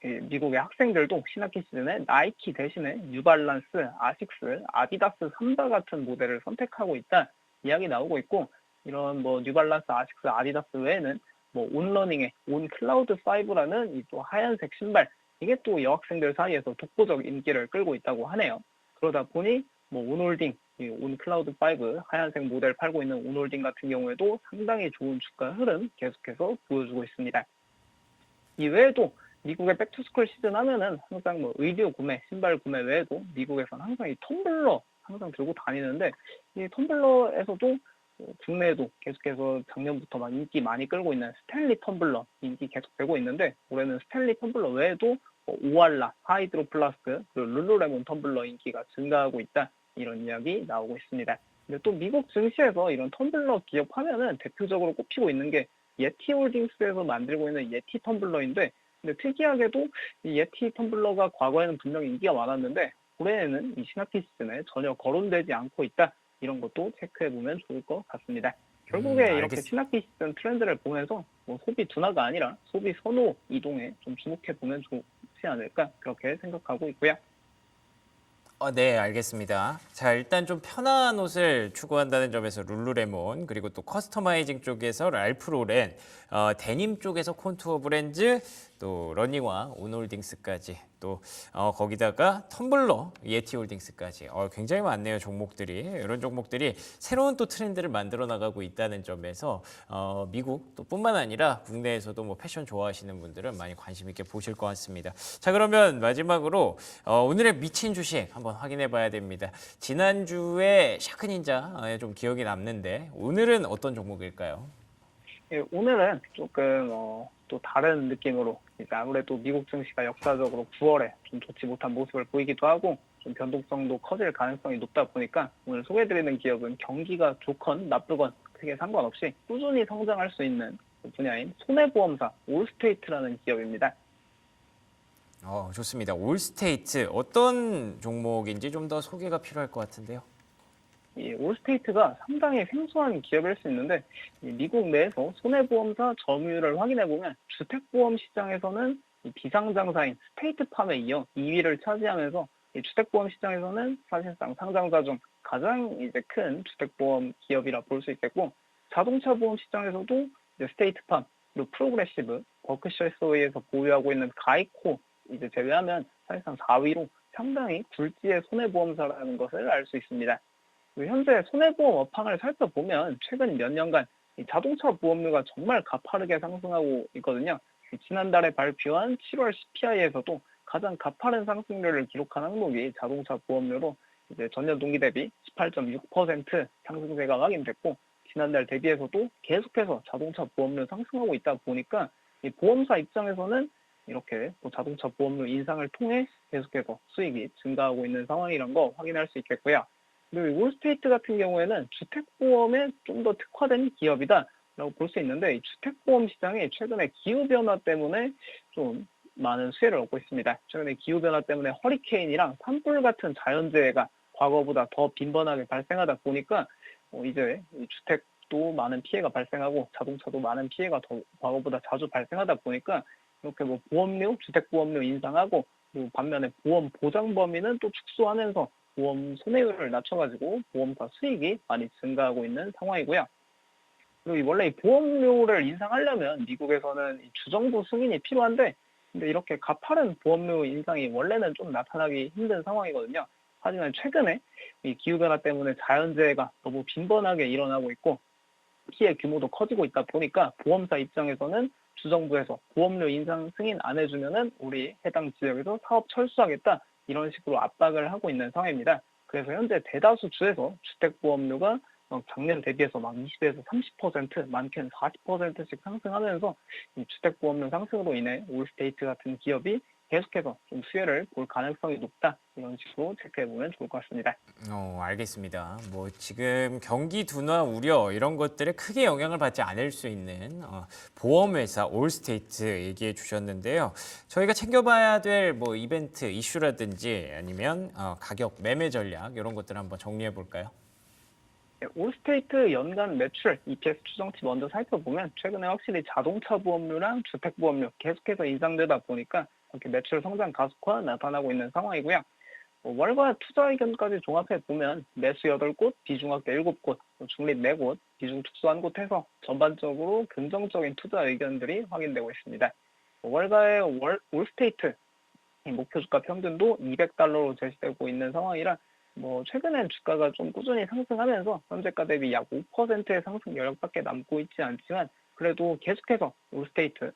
미국의 학생들도 신학기 시즌에 나이키 대신에 뉴발란스, 아식스, 아디다스, 삼바 같은 모델을 선택하고 있다 이야기 나오고 있고 이런 뭐 뉴발란스, 아식스, 아디다스 외에는 뭐 온러닝의 온 클라우드 5라는 이 또 하얀색 신발 이게 또 여학생들 사이에서 독보적 인기를 끌고 있다고 하네요. 그러다 보니 뭐 온홀딩, 온 클라우드 5 하얀색 모델 팔고 있는 온홀딩 같은 경우에도 상당히 좋은 주가 흐름 계속해서 보여주고 있습니다. 이외에도 미국의 백투스쿨 시즌 하면은 항상 뭐 의류 구매, 신발 구매 외에도 미국에서는 항상 이 텀블러 항상 들고 다니는데 이 텀블러에서도 국내에도 계속해서 작년부터 막 인기 많이 끌고 있는 스탠리 텀블러 인기 계속되고 있는데 올해는 스탠리 텀블러 외에도 오알라, 하이드로 플라스크, 그리고 룰루레몬 텀블러 인기가 증가하고 있다 이런 이야기 나오고 있습니다. 근데 또 미국 증시에서 이런 텀블러 기업 하면은 대표적으로 꼽히고 있는 게 예티홀딩스에서 만들고 있는 예티 텀블러인데 근데 특이하게도 이 예티 텀블러가 과거에는 분명히 인기가 많았는데 올해에는 이 신학기 시즌에 전혀 거론되지 않고 있다. 이런 것도 체크해보면 좋을 것 같습니다. 결국에 이렇게 신학기 시즌 트렌드를 보면서 뭐 소비 둔화가 아니라 소비 선호 이동에 좀 주목해보면 좋지 않을까 그렇게 생각하고 있고요. 네, 알겠습니다. 자, 일단 좀 편한 옷을 추구한다는 점에서 룰루레몬, 그리고 또 커스터마이징 쪽에서 랄프 로렌, 데님 쪽에서 콘투어 브랜드, 또 러닝화, 온홀딩스까지, 또 거기다가 텀블러, 예티홀딩스까지 굉장히 많네요, 종목들이. 이런 종목들이 새로운 또 트렌드를 만들어 나가고 있다는 점에서 미국 또 뿐만 아니라 국내에서도 뭐 패션 좋아하시는 분들은 많이 관심 있게 보실 것 같습니다. 자, 그러면 마지막으로 오늘의 미친 주식 한번 확인해 봐야 됩니다. 지난주에 샤크닌자에 좀 기억이 남는데 오늘은 어떤 종목일까요? 예, 오늘은 조금 또 다른 느낌으로 이제 아무래도 미국 증시가 역사적으로 9월에 좀 좋지 못한 모습을 보이기도 하고 좀 변동성도 커질 가능성이 높다 보니까 오늘 소개해드리는 기업은 경기가 좋건 나쁘건 크게 상관없이 꾸준히 성장할 수 있는 분야인 손해보험사 올스테이트라는 기업입니다. 좋습니다. 올스테이트 어떤 종목인지 좀 더 소개가 필요할 것 같은데요. 이 올스테이트가 상당히 생소한 기업일 수 있는데 이 미국 내에서 손해보험사 점유율을 확인해보면 주택보험 시장에서는 이 비상장사인 스테이트팜에 이어 2위를 차지하면서 이 주택보험 시장에서는 사실상 상장사 중 가장 이제 큰 주택보험 기업이라 볼 수 있겠고 자동차 보험 시장에서도 이제 스테이트팜 그리고 프로그레시브, 버크셔 해서웨이에서 보유하고 있는 가이코 이제 제외하면 사실상 4위로 상당히 굴지의 손해보험사라는 것을 알 수 있습니다. 현재 손해보험 업황을 살펴보면 최근 몇 년간 이 자동차 보험료가 정말 가파르게 상승하고 있거든요. 지난달에 발표한 7월 CPI에서도 가장 가파른 상승률을 기록한 항목이 자동차 보험료로 이제 전년 동기 대비 18.6% 상승세가 확인됐고 지난달 대비해서도 계속해서 자동차 보험료 상승하고 있다 보니까 이 보험사 입장에서는 이렇게 자동차 보험료 인상을 통해 계속해서 수익이 증가하고 있는 상황이란 거 확인할 수 있겠고요. 그리고 올스테이트 같은 경우에는 주택보험에 좀 더 특화된 기업이다라고 볼 수 있는데 이 주택보험 시장이 최근에 기후변화 때문에 좀 많은 수혜를 얻고 있습니다. 최근에 기후변화 때문에 허리케인이랑 산불 같은 자연재해가 과거보다 더 빈번하게 발생하다 보니까 이제 주택도 많은 피해가 발생하고 자동차도 많은 피해가 더 과거보다 자주 발생하다 보니까 이렇게 보험료, 주택보험료 인상하고 그리고 반면에 보험 보장 범위는 또 축소하면서 보험 손해율을 낮춰가지고 보험사 수익이 많이 증가하고 있는 상황이고요. 그리고 원래 이 보험료를 인상하려면 미국에서는 주정부 승인이 필요한데 근데 이렇게 가파른 보험료 인상이 원래는 좀 나타나기 힘든 상황이거든요. 하지만 최근에 이 기후변화 때문에 자연재해가 너무 빈번하게 일어나고 있고 피해 규모도 커지고 있다 보니까 보험사 입장에서는 주정부에서 보험료 인상 승인 안 해주면은 우리 해당 지역에서 사업 철수하겠다 이런 식으로 압박을 하고 있는 상황입니다. 그래서 현재 대다수 주에서 주택보험료가 작년 대비해서 막 20에서 30%, 많게는 40%씩 상승하면서 이 주택보험료 상승으로 인해 올스테이트 같은 기업이 계속해서 좀 수혜를 볼 가능성이 높다 이런 식으로 체크해보면 좋을 것 같습니다. 알겠습니다. 지금 경기 둔화 우려 이런 것들에 크게 영향을 받지 않을 수 있는 보험회사 올스테이트 얘기해 주셨는데요. 저희가 챙겨봐야 될 이벤트 이슈라든지 아니면 가격 매매 전략 이런 것들 한번 정리해 볼까요? 올스테이트 연간 매출, EPS 추정치 먼저 살펴보면 최근에 확실히 자동차 보험료랑 주택보험료 계속해서 인상되다 보니까 이렇게 매출 성장 가속화 나타나고 있는 상황이고요. 월과 투자 의견까지 종합해보면 매수 8곳, 비중확대 7곳, 중립 4곳, 비중 축소 1곳 해서 전반적으로 긍정적인 투자 의견들이 확인되고 있습니다. 월가의 올스테이트 목표 주가 평균도 200달러로 제시되고 있는 상황이라 최근엔 주가가 좀 꾸준히 상승하면서 현재가 대비 약 5%의 상승 여력밖에 남고 있지 않지만 그래도 계속해서 올스테이트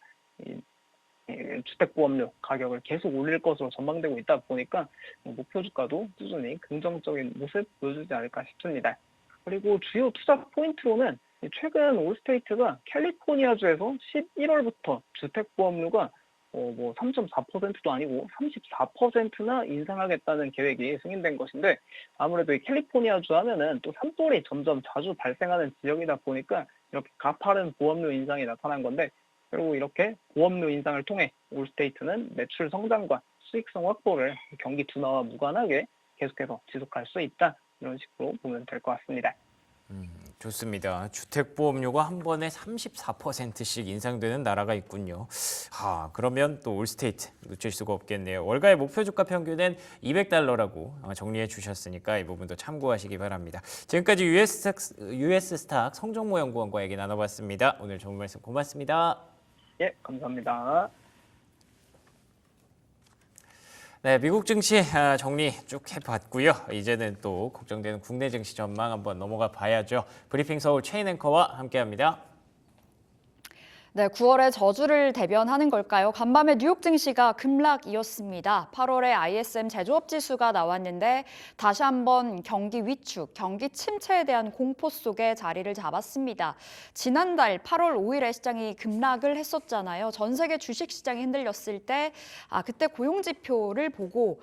주택보험료 가격을 계속 올릴 것으로 전망되고 있다 보니까 목표 주가도 꾸준히 긍정적인 모습 보여주지 않을까 싶습니다. 그리고 주요 투자 포인트로는 최근 올스테이트가 캘리포니아주에서 11월부터 주택보험료가 3.4%도 아니고 34%나 인상하겠다는 계획이 승인된 것인데 아무래도 이 캘리포니아주 하면은 또 산불이 점점 자주 발생하는 지역이다 보니까 이렇게 가파른 보험료 인상이 나타난 건데 그리고 이렇게 보험료 인상을 통해 올스테이트는 매출 성장과 수익성 확보를 경기 둔화와 무관하게 계속해서 지속할 수 있다 이런 식으로 보면 될 것 같습니다. 좋습니다. 주택보험료가 한 번에 34%씩 인상되는 나라가 있군요. 그러면 또 올스테이트 놓칠 수가 없겠네요. 월가의 목표 주가 평균은 200달러라고 정리해 주셨으니까 이 부분도 참고하시기 바랍니다. 지금까지 US 스탁 성정모 연구원과 얘기 나눠봤습니다. 오늘 좋은 말씀 고맙습니다. 예, 감사합니다. 네, 미국 증시 정리 쭉 해봤고요. 이제는 또 걱정되는 국내 증시 전망 한번 넘어가 봐야죠. 브리핑 서울 최인 앵커와 함께합니다. 네, 9월의 저주를 대변하는 걸까요? 간밤에 뉴욕 증시가 급락이었습니다. 8월에 ISM 제조업 지수가 나왔는데 다시 한번 경기 위축, 경기 침체에 대한 공포 속에 자리를 잡았습니다. 지난달 8월 5일에 시장이 급락을 했었잖아요. 전 세계 주식 시장이 흔들렸을 때 그때 고용 지표를 보고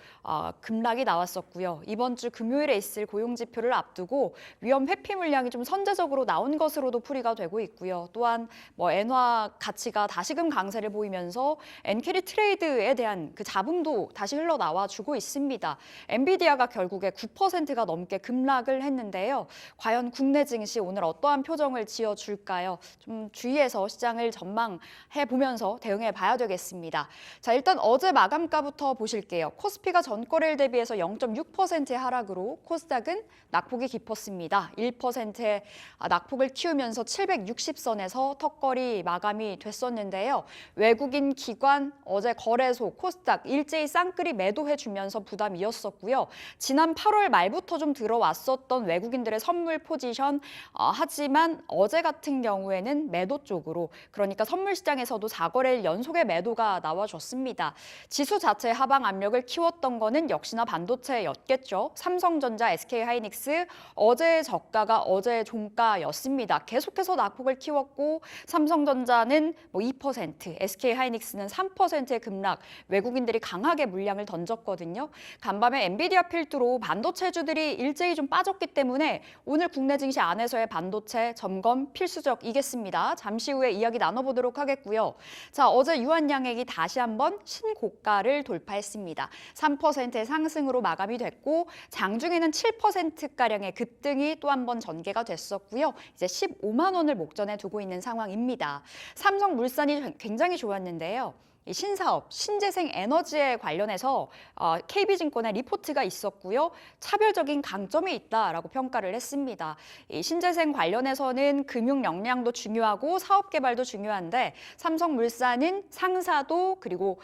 급락이 나왔었고요. 이번 주 금요일에 있을 고용 지표를 앞두고 위험 회피 물량이 좀 선제적으로 나온 것으로도 풀이가 되고 있고요. 또한 엔화 가치가 다시금 강세를 보이면서 엔캐리 트레이드에 대한 그 잡음도 다시 흘러나와 주고 있습니다. 엔비디아가 결국에 9%가 넘게 급락을 했는데요. 과연 국내 증시 오늘 어떠한 표정을 지어줄까요? 좀 주의해서 시장을 전망해 보면서 대응해 봐야 되겠습니다. 자, 일단 어제 마감가부터 보실게요. 코스피가 전거래일 대비해서 0.6%의 하락으로 코스닥은 낙폭이 깊었습니다. 1%의 낙폭을 키우면서 760선에서 턱걸이 마감이 됐었는데요. 외국인 기관, 어제 거래소, 코스닥 일제히 쌍끌이 매도해주면서 부담이었었고요. 지난 8월 말부터 좀 들어왔었던 외국인들의 선물 포지션, 하지만 어제 같은 경우에는 매도 쪽으로, 그러니까 선물 시장에서도 4거래일 연속의 매도가 나와줬습니다. 지수 자체의 하방 압력을 키웠던 거는 역시나 반도체였겠죠. 삼성전자, SK하이닉스, 어제의 저가가 어제의 종가였습니다. 계속해서 낙폭을 키웠고 삼성전자는 2%, SK하이닉스는 3%의 급락, 외국인들이 강하게 물량을 던졌거든요. 간밤에 엔비디아 필두로 반도체주들이 일제히 좀 빠졌기 때문에 오늘 국내 증시 안에서의 반도체 점검 필수적이겠습니다. 잠시 후에 이야기 나눠보도록 하겠고요. 자, 어제 유한양액이 다시 한번 신고가를 돌파했습니다. 3%의 상승으로 마감이 됐고 장중에는 7%가량의 급등이 또 한 번 전개가 됐었고요. 이제 15만 원을 목전에 두고 있는 상황입니다. 삼성물산이 굉장히 좋았는데요. 이 신사업, 신재생 에너지에 관련해서 KB증권의 리포트가 있었고요. 차별적인 강점이 있다라고 평가를 했습니다. 이 신재생 관련해서는 금융 역량도 중요하고 사업 개발도 중요한데 삼성물산은 상사도 그리고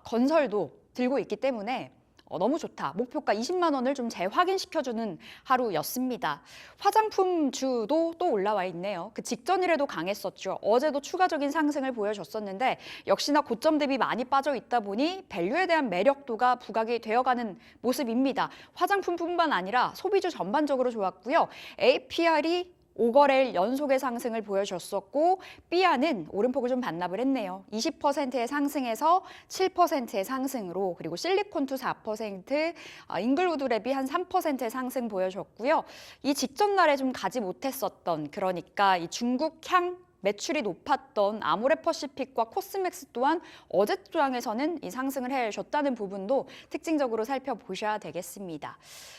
건설도 들고 있기 때문에 너무 좋다. 목표가 20만 원을 좀 재확인시켜주는 하루였습니다. 화장품주도 또 올라와 있네요. 그 직전일에도 강했었죠. 어제도 추가적인 상승을 보여줬었는데 역시나 고점 대비 많이 빠져 있다 보니 밸류에 대한 매력도가 부각이 되어가는 모습입니다. 화장품뿐만 아니라 소비주 전반적으로 좋았고요. APR이 5거래일 연속의 상승을 보여줬었고 삐아는 오름폭을 좀 반납을 했네요. 20%의 상승에서 7%의 상승으로, 그리고 실리콘투 4%, 잉글우드랩이 한 3%의 상승 보여줬고요. 이 직전 날에 좀 가지 못했었던, 그러니까 이 중국향 매출이 높았던 아모레퍼시픽과 코스맥스 또한 어제 장에서는 이 상승을 해줬다는 부분도 특징적으로 살펴보셔야 되겠습니다.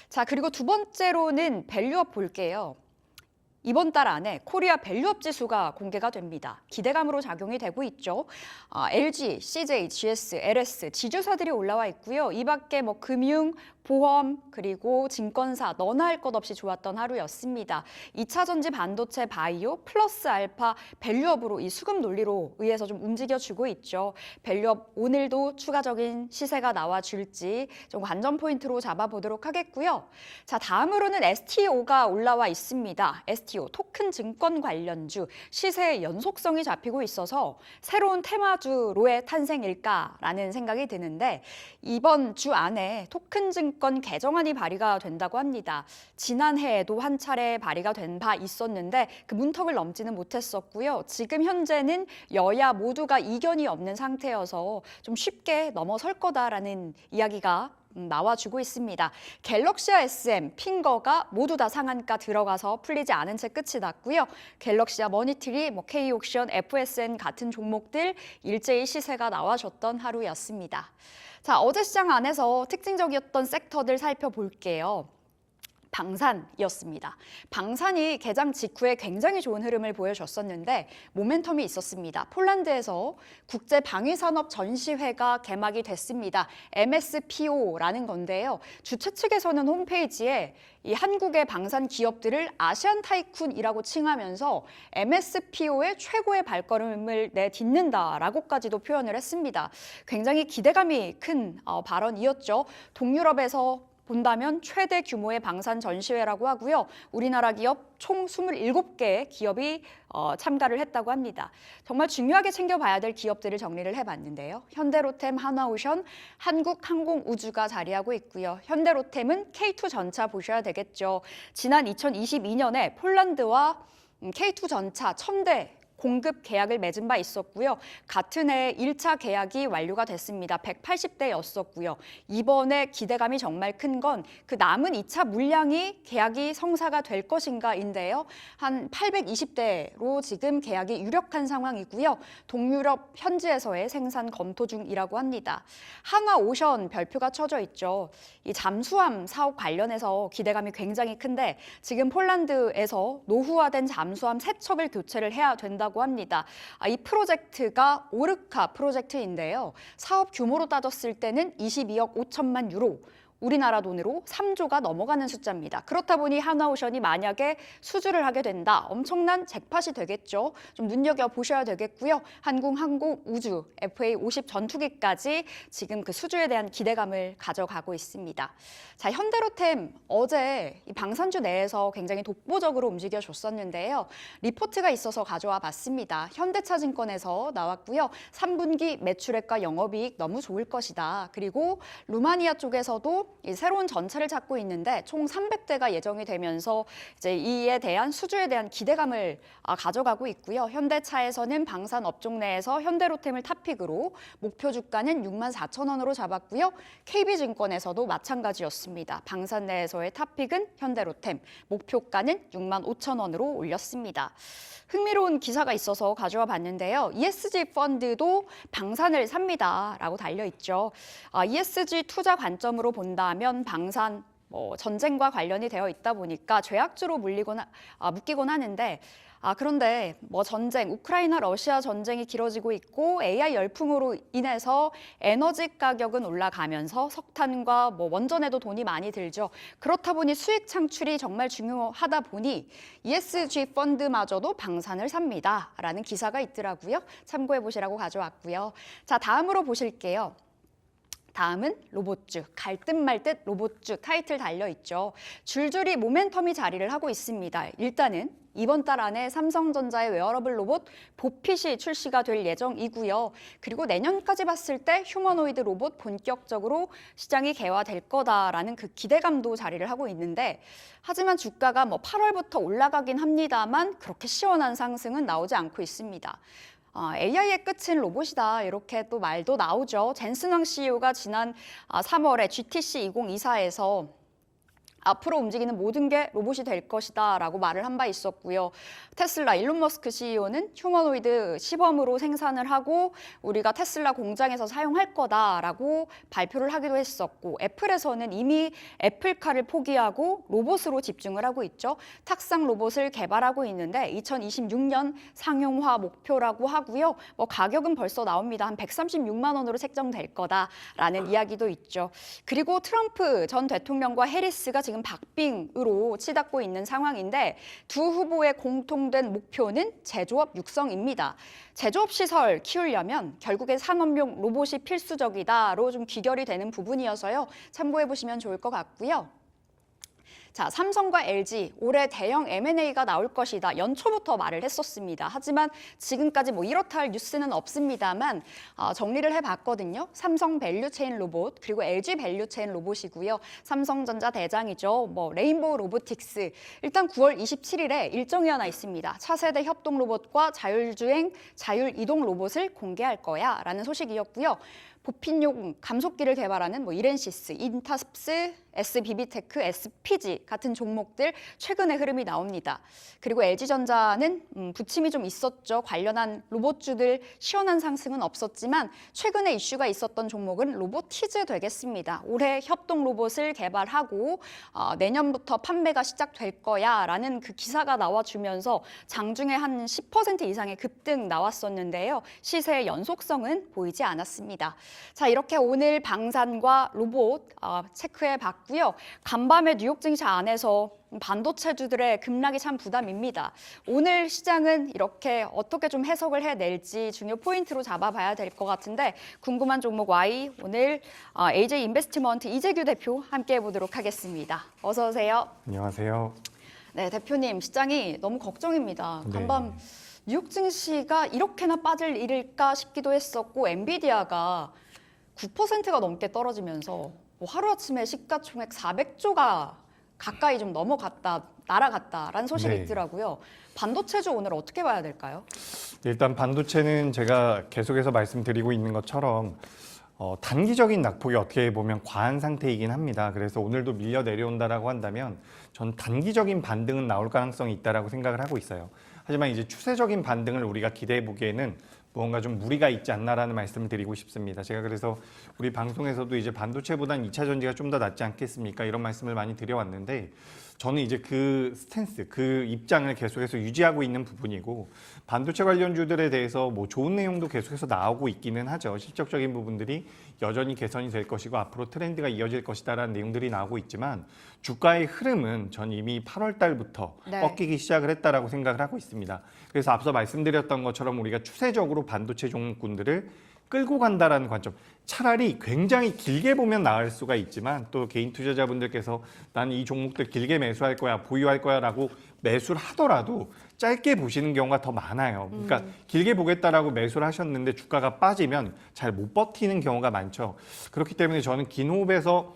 자, 그리고 두 번째로는 밸류업 볼게요. 이번 달 안에 코리아 밸류업 지수가 공개가 됩니다. 기대감으로 작용이 되고 있죠. LG, CJ, GS, LS 지주사들이 올라와 있고요. 이 밖에 금융, 보험, 그리고 증권사 너나 할 것 없이 좋았던 하루였습니다. 2차 전지 반도체 바이오 플러스 알파 밸류업으로 이 수급 논리로 의해서 좀 움직여주고 있죠. 밸류업 오늘도 추가적인 시세가 나와줄지 좀 관전 포인트로 잡아보도록 하겠고요. 자, 다음으로는 STO가 올라와 있습니다. STO 토큰 증권 관련주 시세의 연속성이 잡히고 있어서 새로운 테마주로의 탄생일까라는 생각이 드는데 이번 주 안에 토큰 증권 개정안이 발의가 된다고 합니다. 지난해에도 한 차례 발의가 된 바 있었는데 그 문턱을 넘지는 못했었고요. 지금 현재는 여야 모두가 이견이 없는 상태여서 좀 쉽게 넘어설 거다라는 이야기가 나와주고 있습니다. 갤럭시와 SM, 핑거가 모두 다 상한가 들어가서 풀리지 않은 채 끝이 났고요. 갤럭시와 머니트리, K옥션, FSN 같은 종목들 일제히 시세가 나와줬던 하루였습니다. 자, 어제 시장 안에서 특징적이었던 섹터들 살펴볼게요. 방산이었습니다. 방산이 개장 직후에 굉장히 좋은 흐름을 보여줬었는데 모멘텀이 있었습니다. 폴란드에서 국제방위산업 전시회가 개막이 됐습니다. MSPO라는 건데요. 주최 측에서는 홈페이지에 이 한국의 방산 기업들을 아시안 타이쿤이라고 칭하면서 MSPO의 최고의 발걸음을 내딛는다라고까지도 표현을 했습니다. 굉장히 기대감이 큰 발언이었죠. 동유럽에서 본다면 최대 규모의 방산 전시회라고 하고요. 우리나라 기업 총 27개 기업이 참가를 했다고 합니다. 정말 중요하게 챙겨봐야 될 기업들을 정리를 해봤는데요. 현대로템, 한화오션, 한국항공우주가 자리하고 있고요. 현대로템은 K2 전차 보셔야 되겠죠. 지난 2022년에 폴란드와 K2 전차 1000대 공급 계약을 맺은 바 있었고요. 같은 해 1차 계약이 완료가 됐습니다. 180대였었고요. 이번에 기대감이 정말 큰 건 그 남은 2차 물량이 계약이 성사가 될 것인가인데요. 한 820대로 지금 계약이 유력한 상황이고요. 동유럽 현지에서의 생산 검토 중이라고 합니다. 한화오션 별표가 쳐져 있죠. 이 잠수함 사업 관련해서 기대감이 굉장히 큰데 지금 폴란드에서 노후화된 잠수함 3척을 교체를 해야 된다고 합니다. 이 프로젝트가 오르카 프로젝트인데요. 사업 규모로 따졌을 때는 22억 5천만 유로. 우리나라 돈으로 3조가 넘어가는 숫자입니다. 그렇다 보니 한화오션이 만약에 수주를 하게 된다. 엄청난 잭팟이 되겠죠. 좀 눈여겨보셔야 되겠고요. 한국항공우주 FA50 전투기까지 지금 그 수주에 대한 기대감을 가져가고 있습니다. 자, 현대로템 어제 이 방산주 내에서 굉장히 독보적으로 움직여줬었는데요. 리포트가 있어서 가져와 봤습니다. 현대차증권에서 나왔고요. 3분기 매출액과 영업이익 너무 좋을 것이다. 그리고 루마니아 쪽에서도 이 새로운 전차를 찾고 있는데 총 300대가 예정이 되면서 이제 이에 대한 수주에 대한 기대감을 가져가고 있고요. 현대차에서는 방산 업종 내에서 현대로템을 탑픽으로 목표 주가는 64,000원으로 잡았고요. KB증권에서도 마찬가지였습니다. 방산 내에서의 탑픽은 현대로템, 목표가는 65,000원으로 올렸습니다. 흥미로운 기사가 있어서 가져와 봤는데요. ESG 펀드도 방산을 삽니다라고 달려있죠. ESG 투자 관점으로 본다면 방산, 전쟁과 관련이 되어 있다 보니까 죄악주로 묶이곤 하는데 그런데 전쟁, 우크라이나 러시아 전쟁이 길어지고 있고 AI 열풍으로 인해서 에너지 가격은 올라가면서 석탄과 원전에도 돈이 많이 들죠. 그렇다 보니 수익 창출이 정말 중요하다 보니 ESG 펀드마저도 방산을 삽니다라는 기사가 있더라고요. 참고해 보시라고 가져왔고요. 자, 다음으로 보실게요. 다음은 로봇주, 갈 듯 말 듯 로봇주 타이틀 달려있죠. 줄줄이 모멘텀이 자리를 하고 있습니다. 일단은 이번 달 안에 삼성전자의 웨어러블 로봇 보핏이 출시가 될 예정이고요. 그리고 내년까지 봤을 때 휴머노이드 로봇 본격적으로 시장이 개화될 거다라는 그 기대감도 자리를 하고 있는데 하지만 주가가 8월부터 올라가긴 합니다만 그렇게 시원한 상승은 나오지 않고 있습니다. AI의 끝은 로봇이다 이렇게 또 말도 나오죠. 젠슨왕 CEO가 지난 3월에 GTC 2024에서 앞으로 움직이는 모든 게 로봇이 될 것이다 라고 말을 한 바 있었고요. 테슬라 일론 머스크 CEO는 휴머노이드 시범으로 생산을 하고 우리가 테슬라 공장에서 사용할 거다라고 발표를 하기도 했었고 애플에서는 이미 애플카를 포기하고 로봇으로 집중을 하고 있죠. 탁상 로봇을 개발하고 있는데 2026년 상용화 목표라고 하고요. 가격은 벌써 나옵니다. 한 136만 원으로 책정될 거다라는 이야기도 있죠. 그리고 트럼프 전 대통령과 해리스가 지금 박빙으로 치닫고 있는 상황인데 두 후보의 공통된 목표는 제조업 육성입니다. 제조업 시설 키우려면 결국에 산업용 로봇이 필수적이다로 좀 귀결이 되는 부분이어서요. 참고해 보시면 좋을 것 같고요. 자, 삼성과 LG 올해 대형 M&A가 나올 것이다. 연초부터 말을 했었습니다. 하지만 지금까지 이렇다 할 뉴스는 없습니다만 정리를 해봤거든요. 삼성 밸류체인 로봇 그리고 LG 밸류체인 로봇이고요. 삼성전자 대장이죠. 레인보우 로보틱스. 일단 9월 27일에 일정이 하나 있습니다. 차세대 협동 로봇과 자율주행, 자율이동 로봇을 공개할 거야 라는 소식이었고요. 보핀용 감속기를 개발하는 이렌시스, 인타습스, SBB테크, SPG 같은 종목들 최근에 흐름이 나옵니다. 그리고 LG전자는 부침이 좀 있었죠. 관련한 로봇주들 시원한 상승은 없었지만 최근에 이슈가 있었던 종목은 로보티즈 되겠습니다. 올해 협동 로봇을 개발하고 내년부터 판매가 시작될 거야 라는 그 기사가 나와주면서 장중에 한 10% 이상의 급등 나왔었는데요. 시세의 연속성은 보이지 않았습니다. 자, 이렇게 오늘 방산과 로봇 체크해 봤고요. 간밤에 뉴욕 증시 안에서 반도체주들의 급락이 참 부담입니다. 오늘 시장은 이렇게 어떻게 좀 해석을 해낼지 중요 포인트로 잡아봐야 될 것 같은데 궁금한 종목 Y 오늘 AJ 인베스트먼트 이재규 대표 함께 해보도록 하겠습니다. 어서 오세요. 안녕하세요. 네, 대표님 시장이 너무 걱정입니다. 네. 간밤 뉴욕 증시가 이렇게나 빠질 일일까 싶기도 했었고 엔비디아가 9%가 넘게 떨어지면서 뭐 하루아침에 시가총액 400조가 가까이 좀 날아갔다라는 소식이 네. 있더라고요. 반도체주 오늘 어떻게 봐야 될까요? 일단 반도체는 제가 계속해서 말씀드리고 있는 것처럼 단기적인 낙폭이 어떻게 보면 과한 상태이긴 합니다. 그래서 오늘도 밀려 내려온다라고 한다면 전 단기적인 반등은 나올 가능성이 있다라고 생각을 하고 있어요. 하지만 이제 추세적인 반등을 우리가 기대해 보기에는 무언가 좀 무리가 있지 않나라는 말씀을 드리고 싶습니다. 제가 그래서 우리 방송에서도 이제 반도체보단 2차 전지가 좀 더 낫지 않겠습니까? 이런 말씀을 많이 드려왔는데 저는 이제 그 스탠스, 그 입장을 계속해서 유지하고 있는 부분이고 반도체 관련주들에 대해서 뭐 좋은 내용도 계속해서 나오고 있기는 하죠. 실적적인 부분들이 여전히 개선이 될 것이고 앞으로 트렌드가 이어질 것이다라는 내용들이 나오고 있지만 주가의 흐름은 전 이미 8월 달부터 네. 꺾이기 시작을 했다라고 생각을 하고 있습니다. 그래서 앞서 말씀드렸던 것처럼 우리가 추세적으로 반도체 종목군들을 끌고 간다라는 관점. 차라리 굉장히 길게 보면 나을 수가 있지만 또 개인 투자자분들께서 난 이 종목들 길게 매수할 거야, 보유할 거야라고 매수를 하더라도 짧게 보시는 경우가 더 많아요. 그러니까 길게 보겠다라고 매수를 하셨는데 주가가 빠지면 잘 못 버티는 경우가 많죠. 그렇기 때문에 저는 긴 호흡에서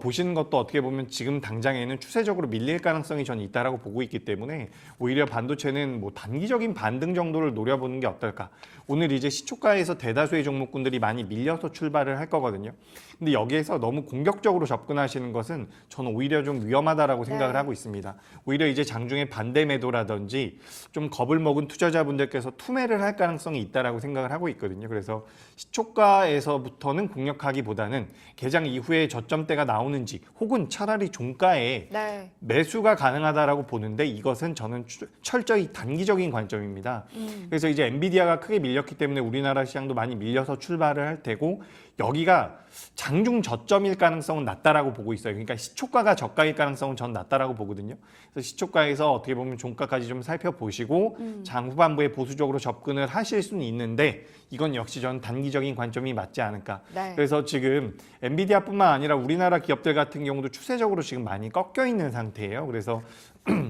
보시는 것도 어떻게 보면 지금 당장에는 추세적으로 밀릴 가능성이 저는 있다라고 보고 있기 때문에 오히려 반도체는 뭐 단기적인 반등 정도를 노려보는 게 어떨까. 오늘 이제 시초가에서 대다수의 종목군들이 많이 밀려서 출발을 할 거거든요. 근데 여기에서 너무 공격적으로 접근하시는 것은 저는 오히려 좀 위험하다라고 생각을 하고 있습니다. 오히려 이제 장중에 반대 매도라든지 좀 겁을 먹은 투자자분들께서 투매를 할 가능성이 있다라고 생각을 하고 있거든요. 그래서 시초가에서부터는 공략하기보다는 개장 이후에 저점대가 나오는지 혹은 차라리 종가에 네. 매수가 가능하다라고 보는데 이것은 저는 철저히 단기적인 관점입니다. 그래서 이제 엔비디아가 크게 밀렸기 때문에 우리나라 시장도 많이 밀려서 출발을 할 테고 여기가 장중 저점일 가능성은 낮다라고 보고 있어요. 그러니까 시초가가 저가일 가능성은 전 낮다라고 보거든요. 그래서 시초가에서 어떻게 보면 종가까지 좀 살펴보시고 장 후반부에 보수적으로 접근을 하실 수는 있는데 이건 역시 전 단기적인 관점이 맞지 않을까. 네. 그래서 지금 엔비디아뿐만 아니라 우리나라 기업들 같은 경우도 추세적으로 지금 많이 꺾여 있는 상태예요. 그래서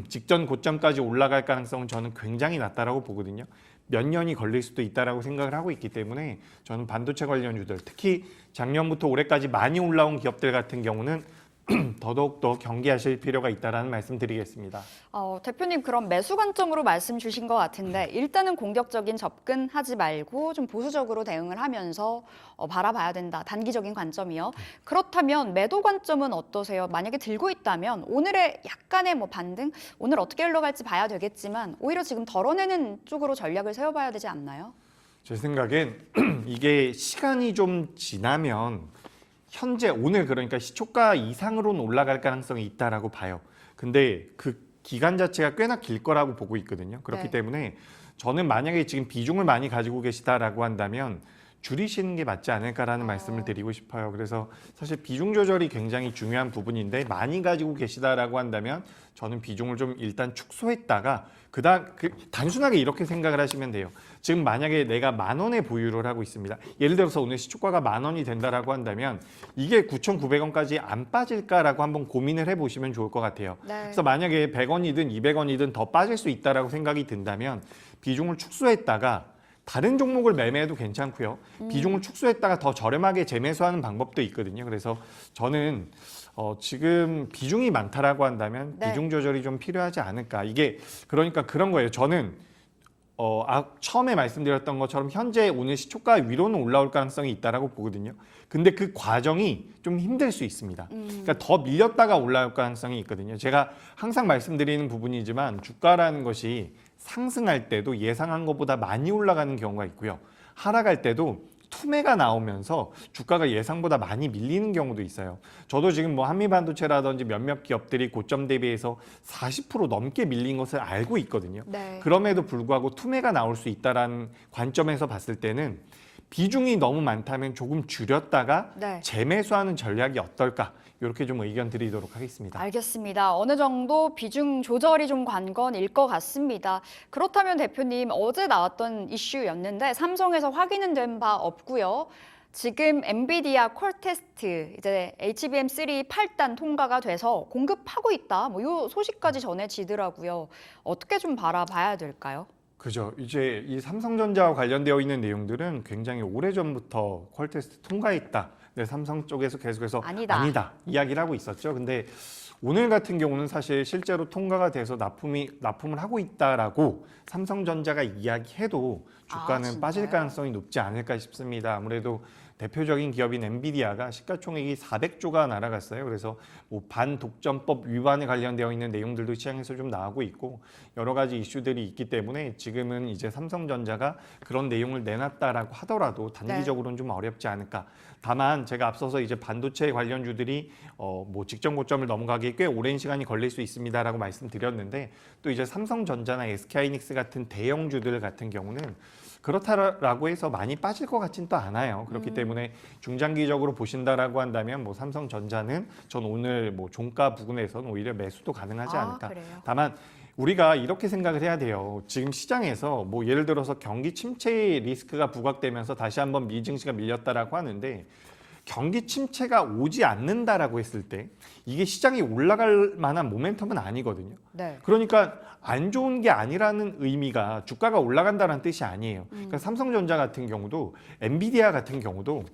직전 고점까지 올라갈 가능성은 저는 굉장히 낮다라고 보거든요. 몇 년이 걸릴 수도 있다라고 생각을 하고 있기 때문에 저는 반도체 관련주들 특히 작년부터 올해까지 많이 올라온 기업들 같은 경우는 더더욱 경계하실 필요가 있다라는 말씀 드리겠습니다. 대표님 그럼 매수 관점으로 말씀 주신 것 같은데 일단은 공격적인 접근하지 말고 좀 보수적으로 대응을 하면서 바라봐야 된다. 단기적인 관점이요. 그렇다면 매도 관점은 어떠세요? 만약에 들고 있다면 오늘의 약간의 뭐 반등, 오늘 어떻게 흘러갈지 봐야 되겠지만 오히려 지금 덜어내는 쪽으로 전략을 세워봐야 되지 않나요? 제 생각엔 이게 시간이 좀 지나면 현재 오늘 그러니까 시초가 이상으로는 올라갈 가능성이 있다라고 봐요. 근데 그 기간 자체가 꽤나 길 거라고 보고 있거든요. 그렇기 네. 때문에 저는 만약에 지금 비중을 많이 가지고 계시다라고 한다면 줄이시는 게 맞지 않을까라는 말씀을 드리고 싶어요. 그래서 사실 비중 조절이 굉장히 중요한 부분인데 많이 가지고 계시다라고 한다면 저는 비중을 좀 일단 축소했다가 단순하게 이렇게 생각을 하시면 돼요. 지금 만약에 내가 10,000원에 보유를 하고 있습니다. 예를 들어서 오늘 시초가가 10,000원이 된다라고 한다면 이게 9,900원까지 안 빠질까라고 한번 고민을 해보시면 좋을 것 같아요. 네. 그래서 만약에 100원이든 200원이든 더 빠질 수 있다라고 생각이 든다면 비중을 축소했다가 다른 종목을 매매해도 괜찮고요. 비중을 축소했다가 더 저렴하게 재매수하는 방법도 있거든요. 그래서 저는 지금 비중이 많다라고 한다면 네. 비중 조절이 좀 필요하지 않을까. 이게 그러니까 그런 거예요. 저는 처음에 말씀드렸던 것처럼 현재 오늘 시초가 위로는 올라올 가능성이 있다라고 보거든요. 근데 그 과정이 좀 힘들 수 있습니다. 그러니까 더 밀렸다가 올라올 가능성이 있거든요. 제가 항상 말씀드리는 부분이지만 주가라는 것이 상승할 때도 예상한 것보다 많이 올라가는 경우가 있고요. 하락할 때도 투매가 나오면서 주가가 예상보다 많이 밀리는 경우도 있어요. 저도 지금 뭐 한미반도체라든지 몇몇 기업들이 고점 대비해서 40% 넘게 밀린 것을 알고 있거든요. 네. 그럼에도 불구하고 투매가 나올 수 있다는 관점에서 봤을 때는 비중이 너무 많다면 조금 줄였다가 네. 재매수하는 전략이 어떨까? 이렇게 좀 의견 드리도록 하겠습니다. 알겠습니다. 어느 정도 비중 조절이 좀 관건일 것 같습니다. 그렇다면 대표님, 어제 나왔던 이슈였는데 삼성에서 확인은 된 바 없고요. 지금 엔비디아 콜 테스트 이제 HBM3 8단 통과가 돼서 공급하고 있다. 뭐 이 소식까지 전해지더라고요. 어떻게 좀 바라봐야 될까요? 그죠. 이제 이 삼성전자와 관련되어 있는 내용들은 굉장히 오래전부터 퀄 테스트 통과했다. 네, 삼성 쪽에서 계속해서 아니다. 이야기를 하고 있었죠. 근데 오늘 같은 경우는 사실 실제로 통과가 돼서 납품을 하고 있다라고 삼성전자가 이야기해도 주가는 진짜요? 빠질 가능성이 높지 않을까 싶습니다. 아무래도 대표적인 기업인 엔비디아가 시가총액이 400조가 날아갔어요. 그래서 뭐 반독점법 위반에 관련되어 있는 내용들도 시장에서 좀 나오고 있고 여러 가지 이슈들이 있기 때문에 지금은 이제 삼성전자가 그런 내용을 내놨다라고 하더라도 단기적으로는 좀 어렵지 않을까. 다만 제가 앞서서 이제 반도체 관련주들이 뭐 직전 고점을 넘어가기에 꽤 오랜 시간이 걸릴 수 있습니다라고 말씀드렸는데 또 이제 삼성전자나 SK하이닉스 같은 대형주들 같은 경우는 그렇다라고 해서 많이 빠질 것 같진 또 않아요. 그렇기 때문에 중장기적으로 보신다라고 한다면 뭐 삼성전자는 전 오늘 뭐 종가 부근에서는 오히려 매수도 가능하지 않을까. 그래요? 다만 우리가 이렇게 생각을 해야 돼요. 지금 시장에서 뭐 예를 들어서 경기 침체 리스크가 부각되면서 다시 한번 미증시가 밀렸다라고 하는데 경기 침체가 오지 않는다라고 했을 때 이게 시장이 올라갈 만한 모멘텀은 아니거든요. 네. 그러니까 안 좋은 게 아니라는 의미가 주가가 올라간다는 뜻이 아니에요. 그러니까 삼성전자 같은 경우도 엔비디아 같은 경우도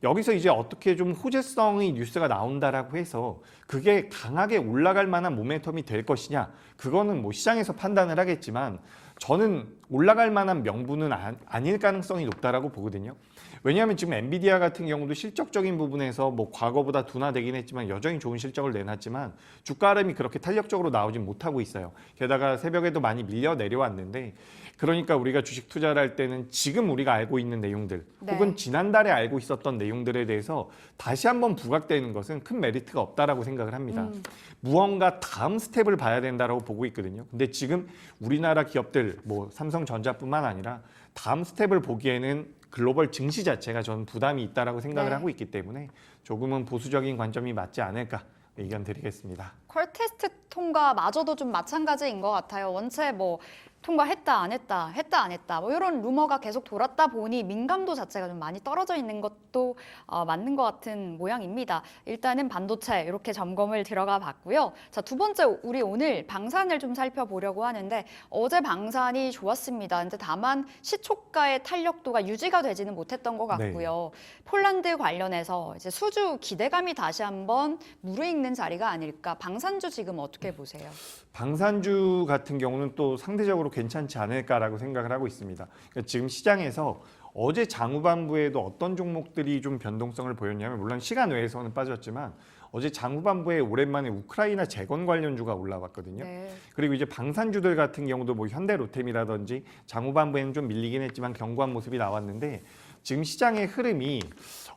여기서 이제 어떻게 좀 호재성의 뉴스가 나온다라고 해서 그게 강하게 올라갈 만한 모멘텀이 될 것이냐 그거는 뭐 시장에서 판단을 하겠지만 저는 올라갈 만한 명분은 아닐 가능성이 높다라고 보거든요. 왜냐하면 지금 엔비디아 같은 경우도 실적적인 부분에서 뭐 과거보다 둔화되긴 했지만 여전히 좋은 실적을 내놨지만 주가 흐름이 그렇게 탄력적으로 나오진 못하고 있어요. 게다가 새벽에도 많이 밀려 내려왔는데 그러니까 우리가 주식 투자를 할 때는 지금 우리가 알고 있는 내용들 네. 혹은 지난달에 알고 있었던 내용들에 대해서 다시 한번 부각되는 것은 큰 메리트가 없다라고 생각을 합니다. 무언가 다음 스텝을 봐야 된다라고 보고 있거든요. 근데 지금 우리나라 기업들 뭐 삼성전자뿐만 아니라 다음 스텝을 보기에는 글로벌 증시 자체가 저는 부담이 있다라고 생각을 네. 하고 있기 때문에 조금은 보수적인 관점이 맞지 않을까 의견 드리겠습니다. 콜 테스트 통과마저도 좀 마찬가지인 것 같아요. 원체 뭐 통과했다 안 했다 했다 안 했다 뭐 이런 루머가 계속 돌았다 보니 민감도 자체가 좀 많이 떨어져 있는 것도 맞는 것 같은 모양입니다. 일단은 반도체 이렇게 점검을 들어가 봤고요. 자, 두 번째 우리 오늘 방산을 좀 살펴보려고 하는데 어제 방산이 좋았습니다. 근데 다만 시초가의 탄력도가 유지가 되지는 못했던 것 같고요. 폴란드 관련해서 이제 수주 기대감이 다시 한번 무르익는 자리가 아닐까. 방산주 지금 어떻게 보세요? 방산주 같은 경우는 또 상대적으로 괜찮지 않을까라고 생각을 하고 있습니다. 그러니까 지금 시장에서 어제 장후반부에도 어떤 종목들이 좀 변동성을 보였냐면 물론 시간 외에서는 빠졌지만 어제 장후반부에 오랜만에 우크라이나 재건 관련주가 올라왔거든요. 네. 그리고 이제 방산주들 같은 경우도 뭐 현대로템이라든지 장후반부에는 좀 밀리긴 했지만 견고한 모습이 나왔는데 지금 시장의 흐름이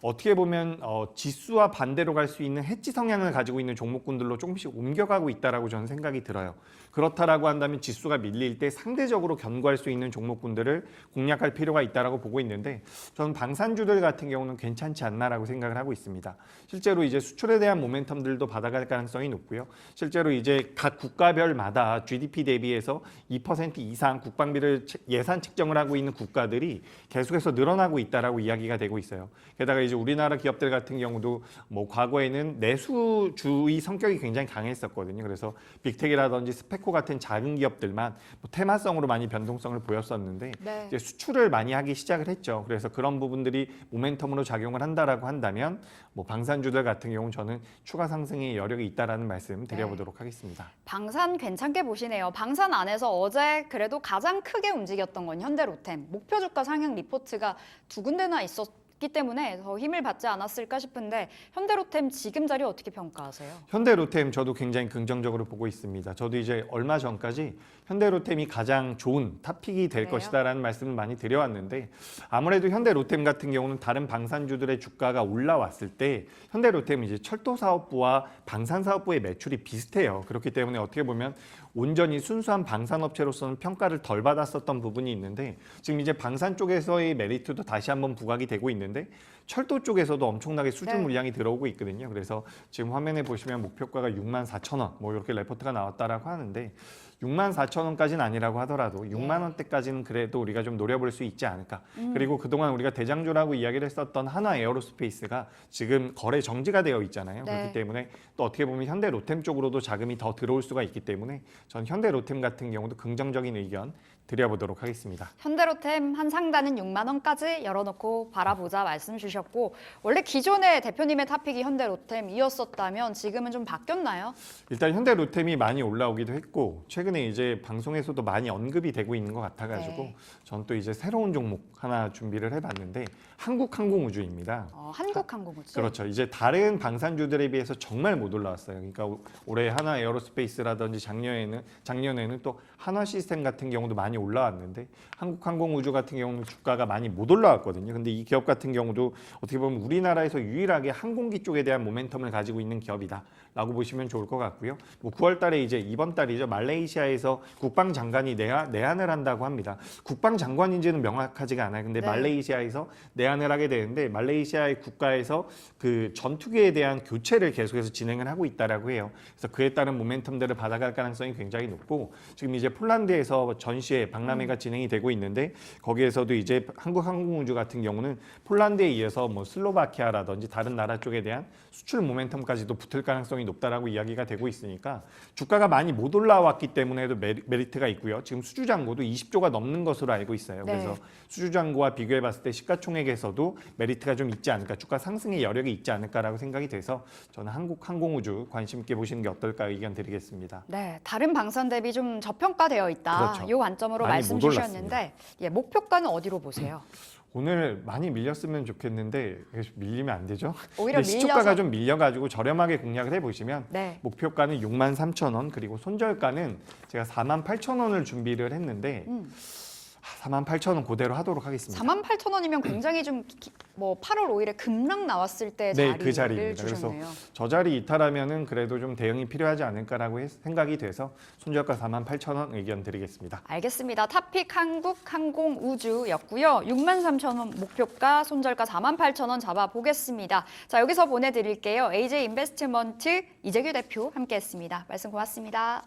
어떻게 보면 지수와 반대로 갈 수 있는 해지 성향을 가지고 있는 종목군들로 조금씩 옮겨가고 있다라고 저는 생각이 들어요. 그렇다라고 한다면 지수가 밀릴 때 상대적으로 견고할 수 있는 종목군들을 공략할 필요가 있다라고 보고 있는데 저는 방산주들 같은 경우는 괜찮지 않나라고 생각을 하고 있습니다. 실제로 이제 수출에 대한 모멘텀들도 받아갈 가능성이 높고요. 실제로 이제 각 국가별마다 GDP 대비해서 2% 이상 국방비를 예산 책정을 하고 있는 국가들이 계속해서 늘어나고 있다라고 이야기가 되고 있어요. 게다가 이제 우리나라 기업들 같은 경우도 뭐 과거에는 내수주의 성격이 굉장히 강했었거든요. 그래서 빅텍이라든지 스페코 같은 작은 기업들만 뭐 테마성으로 많이 변동성을 보였었는데 네. 이제 수출을 많이 하기 시작을 했죠. 그래서 그런 부분들이 모멘텀으로 작용을 한다라고 한다면 뭐 방산주들 같은 경우는 저는 추가 상승의 여력이 있다라는 말씀 드려보도록 하겠습니다. 방산 괜찮게 보시네요. 방산 안에서 어제 그래도 가장 크게 움직였던 건 현대로템. 목표 주가 상향 리포트가 두 군데나 있었기 때문에 더 힘을 받지 않았을까 싶은데 현대로템 지금 자리 어떻게 평가하세요? 현대로템 저도 굉장히 긍정적으로 보고 있습니다. 저도 이제 얼마 전까지 현대로템이 가장 좋은 탑픽이 될 그래요? 것이다라는 말씀을 많이 드려왔는데 아무래도 현대로템 같은 경우는 다른 방산주들의 주가가 올라왔을 때 현대로템은 이제 철도사업부와 방산사업부의 매출이 비슷해요. 그렇기 때문에 어떻게 보면 온전히 순수한 방산업체로서는 평가를 덜 받았었던 부분이 있는데 지금 이제 방산 쪽에서의 메리트도 다시 한번 부각이 되고 있는데 철도 쪽에서도 엄청나게 수주 네. 물량이 들어오고 있거든요. 그래서 지금 화면에 보시면 목표가가 64,000원 뭐 이렇게 레포트가 나왔다라고 하는데 64,000원까지는 아니라고 하더라도 6만 원대까지는 그래도 우리가 좀 노려볼 수 있지 않을까. 그리고 그동안 우리가 대장주라고 이야기를 했었던 한화 에어로스페이스가 지금 거래 정지가 되어 있잖아요. 네. 그렇기 때문에 또 어떻게 보면 현대 로템 쪽으로도 자금이 더 들어올 수가 있기 때문에 전 현대 로템 같은 경우도 긍정적인 의견 드려보도록 하겠습니다. 현대로템 한 상단은 6만 원까지 열어놓고 바라보자 말씀 주셨고 원래 기존의 대표님의 탑픽이 현대로템이었었다면 지금은 좀 바뀌었나요? 일단 현대 로템이 많이 올라오기도 했고 최근에 이제 방송에서도 많이 언급이 되고 있는 것 같아가지고 네. 전 또 이제 새로운 종목 하나 준비를 해봤는데 한국항공우주입니다. 한국항공우주. 그렇죠. 이제 다른 방산주들에 비해서 정말 못 올라왔어요. 그러니까 올해 하나 에어로스페이스라든지 작년에는 또 한화 시스템 같은 경우도 많이 올라왔는데 한국항공우주 같은 경우는 주가가 많이 못 올라왔거든요. 근데 이 기업 같은 경우도 어떻게 보면 우리나라에서 유일하게 항공기 쪽에 대한 모멘텀을 가지고 있는 기업이다라고 보시면 좋을 것 같고요. 뭐 9월 달에 이제 이번 달이죠. 말레이시아에서 국방장관이 내한을 한다고 합니다. 국방장관인지는 명확하지가 않아요. 근데 네. 말레이시아에서 내한을 하게 되는데 말레이시아의 국가에서 그 전투기에 대한 교체를 계속해서 진행을 하고 있다라고 해요. 그래서 그에 따른 모멘텀들을 받아갈 가능성이 굉장히 높고 지금 이제 폴란드에서 전시회 박람회가 진행이 되고 있는데 거기에서도 이제 한국항공우주 같은 경우는 폴란드에 이어서 뭐 슬로바키아라든지 다른 나라 쪽에 대한 수출 모멘텀까지도 붙을 가능성이 높다라고 이야기가 되고 있으니까 주가가 많이 못 올라왔기 때문에도 메리트가 있고요. 지금 수주잔고도 20조가 넘는 것으로 알고 있어요. 네. 그래서 수주잔고와 비교해봤을 때 시가총액에서도 메리트가 좀 있지 않을까, 주가 상승의 여력이 있지 않을까라고 생각이 돼서 저는 한국항공우주 관심 있게 보시는 게 어떨까 의견 드리겠습니다. 네, 다른 방산 대비 좀 저평가되어 있다. 그렇죠. 이 관점으로 많이 말씀 못 주셨는데 예, 목표가는 어디로 보세요? 오늘 많이 밀렸으면 좋겠는데 밀리면 안 되죠? 오히려 근데 시초가가 밀려서 좀 밀려가지고 저렴하게 공략을 해보시면 네. 목표가는 63,000원 그리고 손절가는 제가 48,000원을 준비를 했는데 48,000원 그대로 하도록 하겠습니다. 48,000원이면 굉장히 좀 뭐 8월 5일에 급락 나왔을 때 네, 자리를 그 자리입니다. 주셨네요. 저 자리 이탈하면은 그래도 좀 대응이 필요하지 않을까라고 생각이 돼서 손절가 48,000원 의견 드리겠습니다. 알겠습니다. 탑픽 한국항공우주였고요. 63,000원 목표가, 손절가 48,000원 잡아보겠습니다. 자, 여기서 보내드릴게요. AJ 인베스트먼트 이재규 대표 함께했습니다. 말씀 고맙습니다.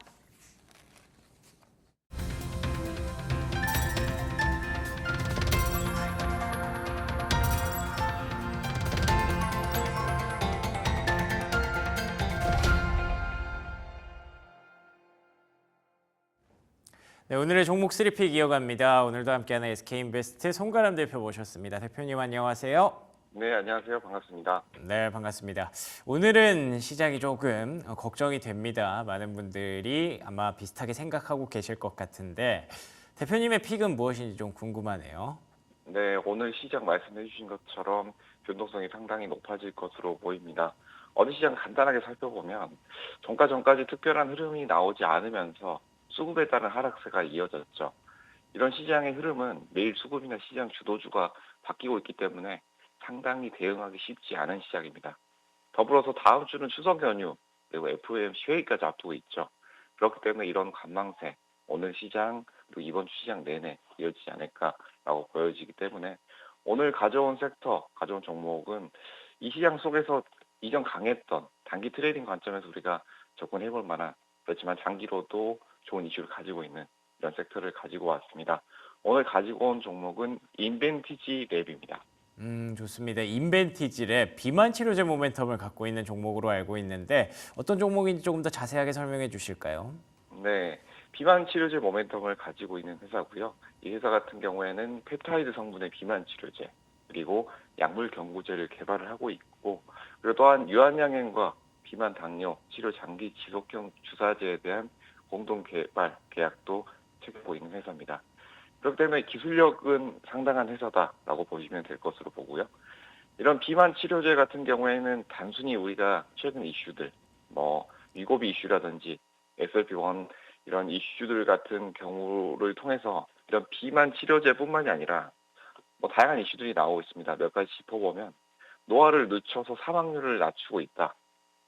네, 오늘의 종목 3픽 이어갑니다. 오늘도 함께하는 SK인베스트 송가람 대표 모셨습니다. 대표님 안녕하세요. 네, 안녕하세요. 반갑습니다. 네, 반갑습니다. 오늘은 시장이 조금 걱정이 됩니다. 많은 분들이 아마 비슷하게 생각하고 계실 것 같은데 대표님의 픽은 무엇인지 좀 궁금하네요. 네, 오늘 시장 말씀해 주신 것처럼 변동성이 상당히 높아질 것으로 보입니다. 어느 시장 간단하게 살펴보면 종가 전까지 특별한 흐름이 나오지 않으면서 수급에 따른 하락세가 이어졌죠. 이런 시장의 흐름은 매일 수급이나 시장 주도주가 바뀌고 있기 때문에 상당히 대응하기 쉽지 않은 시장입니다. 더불어서 다음 주는 추석 연휴 그리고 FOMC 회의까지 앞두고 있죠. 그렇기 때문에 이런 관망세 오늘 시장 그리고 이번 주 시장 내내 이어지지 않을까라고 보여지기 때문에 오늘 가져온 섹터, 가져온 종목은 이 시장 속에서 이전 강했던 단기 트레이딩 관점에서 우리가 접근해볼 만한 그렇지만 장기로도 좋은 이슈를 가지고 있는 이런 섹터를 가지고 왔습니다. 오늘 가지고 온 종목은 인벤티지 랩입니다. 좋습니다. 인벤티지랩 비만 치료제 모멘텀을 갖고 있는 종목으로 알고 있는데 어떤 종목인지 조금 더 자세하게 설명해 주실까요? 네, 비만 치료제 모멘텀을 가지고 있는 회사고요. 이 회사 같은 경우에는 펩타이드 성분의 비만 치료제 그리고 약물 경구제를 개발을 하고 있고 그리고 또한 유한양행과 비만 당뇨 치료 장기 지속형 주사제에 대한 공동 개발 계약도 체결하고 있는 회사입니다. 그렇기 때문에 기술력은 상당한 회사다라고 보시면 될 것으로 보고요. 이런 비만 치료제 같은 경우에는 단순히 우리가 최근 이슈들, 뭐 위고비 이슈라든지 SLP1 이런 이슈들 같은 경우를 통해서 이런 비만 치료제뿐만이 아니라 뭐 다양한 이슈들이 나오고 있습니다. 몇 가지 짚어보면 노화를 늦춰서 사망률을 낮추고 있다.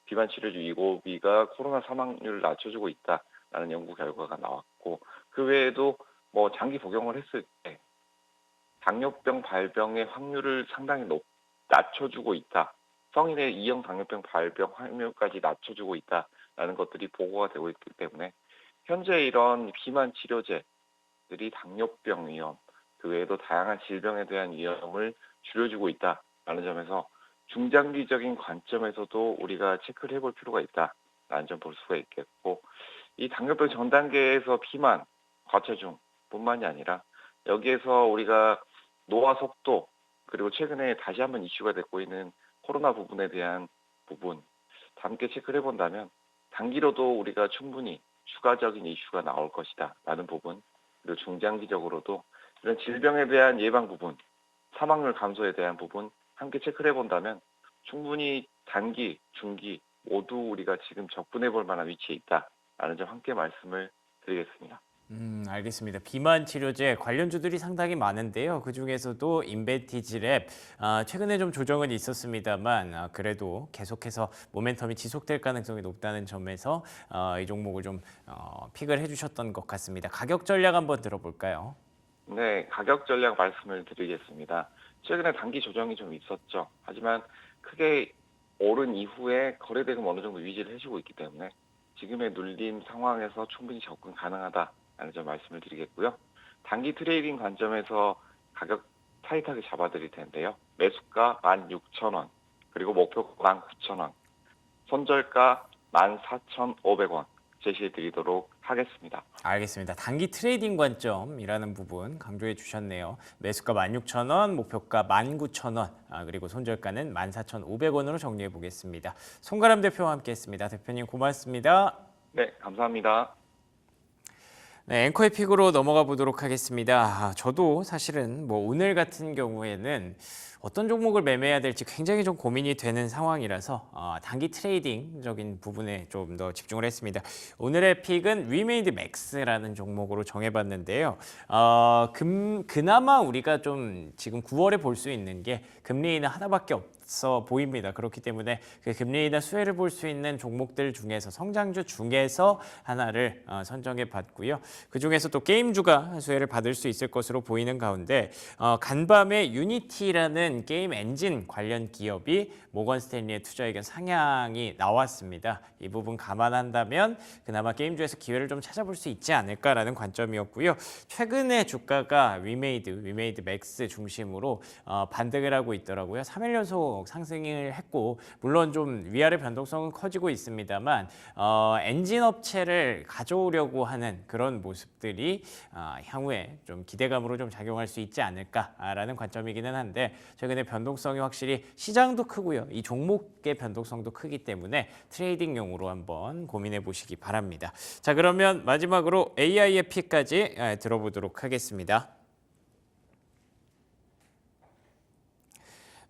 비만 치료제 위고비가 코로나 사망률을 낮춰주고 있다. 있다라는 연구 결과가 나왔고 그 외에도 뭐 장기 복용을 했을 때 당뇨병 발병의 확률을 상당히 낮춰주고 있다. 성인의 2형 당뇨병 발병 확률까지 낮춰주고 있다라는 것들이 보고가 되고 있기 때문에 현재 이런 비만 치료제들이 당뇨병 위험, 그 외에도 다양한 질병에 대한 위험을 줄여주고 있다라는 점에서 중장기적인 관점에서도 우리가 체크를 해볼 필요가 있다라는 점 볼 수가 있겠고 이 당뇨병 전 단계에서 비만, 과체중뿐만이 아니라 여기에서 우리가 노화 속도 그리고 최근에 다시 한번 이슈가 되고 있는 코로나 부분에 대한 부분 함께 체크를 해본다면 단기로도 우리가 충분히 추가적인 이슈가 나올 것이다 라는 부분 그리고 중장기적으로도 이런 질병에 대한 예방 부분 사망률 감소에 대한 부분 함께 체크를 해본다면 충분히 단기, 중기 모두 우리가 지금 접근해 볼 만한 위치에 있다라는 점 함께 말씀을 드리겠습니다. 알겠습니다. 비만 치료제 관련주들이 상당히 많은데요. 그중에서도 인벤티지랩 최근에 좀 조정은 있었습니다만 그래도 계속해서 모멘텀이 지속될 가능성이 높다는 점에서 이 종목을 좀 픽을 해주셨던 것 같습니다. 가격 전략 한번 들어볼까요? 네, 가격 전략 말씀을 드리겠습니다. 최근에 단기 조정이 좀 있었죠. 하지만 크게 오른 이후에 거래 대금 어느 정도 유지를 해주고 있기 때문에 지금의 눌림 상황에서 충분히 접근 가능하다라는 점 말씀을 드리겠고요. 단기 트레이딩 관점에서 가격 타이트하게 잡아드릴 텐데요. 매수가 16,000원, 그리고 목표가 19,000원, 손절가 14,500원 제시해 드리도록 하겠습니다. 알겠습니다. 단기 트레이딩 관점이라는 부분 강조해 주셨네요. 매수가 16,000원, 목표가 19,000원, 그리고 손절가는 14,500원으로 정리해 보겠습니다. 송가람 대표와 함께했습니다. 대표님 고맙습니다. 네, 감사합니다. 네, 앵커의 픽으로 넘어가 보도록 하겠습니다. 저도 사실은 뭐 오늘 같은 경우에는 어떤 종목을 매매해야 될지 굉장히 좀 고민이 되는 상황이라서 단기 트레이딩적인 부분에 좀 더 집중을 했습니다. 오늘의 픽은 위메이드 맥스라는 종목으로 정해봤는데요. 그나마 우리가 좀 지금 9월에 볼 수 있는 게 금리 인하 하나밖에 없어 보입니다. 그렇기 때문에 그 금리 인하 수혜를 볼 수 있는 종목들 중에서 성장주 중에서 하나를 선정해 봤고요. 그 중에서 또 게임주가 수혜를 받을 수 있을 것으로 보이는 가운데 간밤에 유니티라는 게임 엔진 관련 기업이 모건 스탠리의 투자 의견 상향이 나왔습니다. 이 부분 감안한다면 그나마 게임주에서 기회를 좀 찾아볼 수 있지 않을까라는 관점이었고요. 최근에 주가가 위메이드 맥스 중심으로 반등을 하고 있더라고요. 3일 연속 상승을 했고 물론 좀 위아래 변동성은 커지고 있습니다만 엔진 업체를 가져오려고 하는 그런 모습들이 향후에 좀 기대감으로 좀 작용할 수 있지 않을까라는 관점이기는 한데 최근에 변동성이 확실히 시장도 크고요. 이 종목의 변동성도 크기 때문에 트레이딩용으로 한번 고민해 보시기 바랍니다. 자, 그러면 마지막으로 AI의 픽까지 들어보도록 하겠습니다.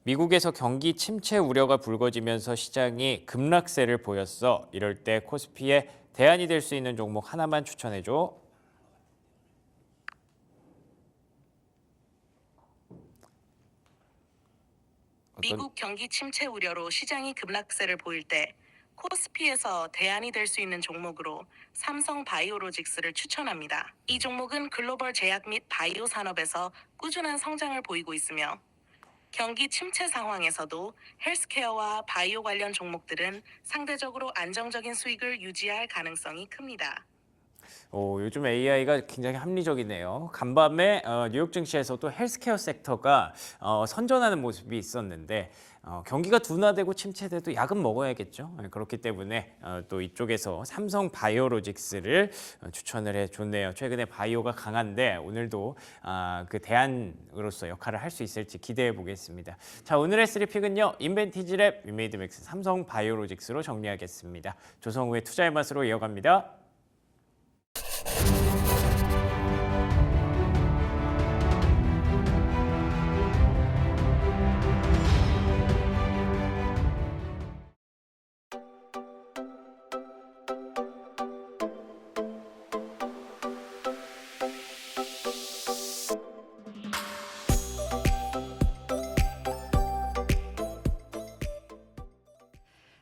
미국에서 경기 침체 우려가 불거지면서 시장이 급락세를 보였어. 이럴 때 코스피에 대안이 될 수 있는 종목 하나만 추천해줘. 미국 경기 침체 우려로 시장이 급락세를 보일 때 코스피에서 대안이 될 수 있는 종목으로 삼성 바이오로직스를 추천합니다. 이 종목은 글로벌 제약 및 바이오 산업에서 꾸준한 성장을 보이고 있으며 경기 침체 상황에서도 헬스케어와 바이오 관련 종목들은 상대적으로 안정적인 수익을 유지할 가능성이 큽니다. 요즘 AI가 굉장히 합리적이네요. 간밤에 뉴욕 증시에서도 헬스케어 섹터가 선전하는 모습이 있었는데 경기가 둔화되고 침체돼도 약은 먹어야겠죠. 그렇기 때문에 또 이쪽에서 삼성 바이오로직스를 추천을 해줬네요. 최근에 바이오가 강한데 오늘도 그 대안으로서 역할을 할 수 있을지 기대해 보겠습니다. 자, 오늘의 3픽은요. 인벤티지랩, 위메이드맥스, 삼성 바이오로직스로 정리하겠습니다. 조성우의 투자의 맛으로 이어갑니다.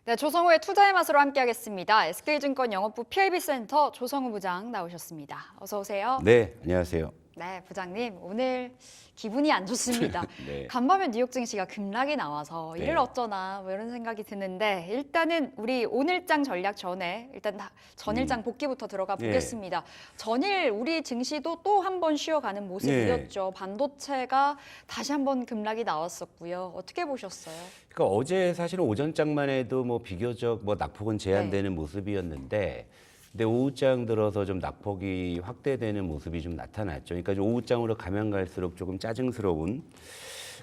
네, 조성우의 투자의 맛으로 함께하겠습니다. SK증권 영업부 PIB센터 조성우 부장 나오셨습니다. 어서 오세요. 네, 안녕하세요. 네, 부장님 오늘 기분이 안 좋습니다. 네. 간밤에 뉴욕 증시가 급락이 나와서 네. 이를 어쩌나 뭐 이런 생각이 드는데 일단은 우리 오늘장 전략 전에 일단 전일장 복귀부터 들어가 네. 보겠습니다. 전일 우리 증시도 또 한 번 쉬어가는 모습이었죠. 반도체가 다시 한번 급락이 나왔었고요. 어떻게 보셨어요? 그러니까 어제 사실은 오전장만 해도 뭐 비교적 뭐 낙폭은 제한되는 모습이었는데, 근데 오후장 들어서 좀 낙폭이 확대되는 모습이 좀 나타났죠. 그러니까 좀 오후장으로 가면 갈수록 조금 짜증스러운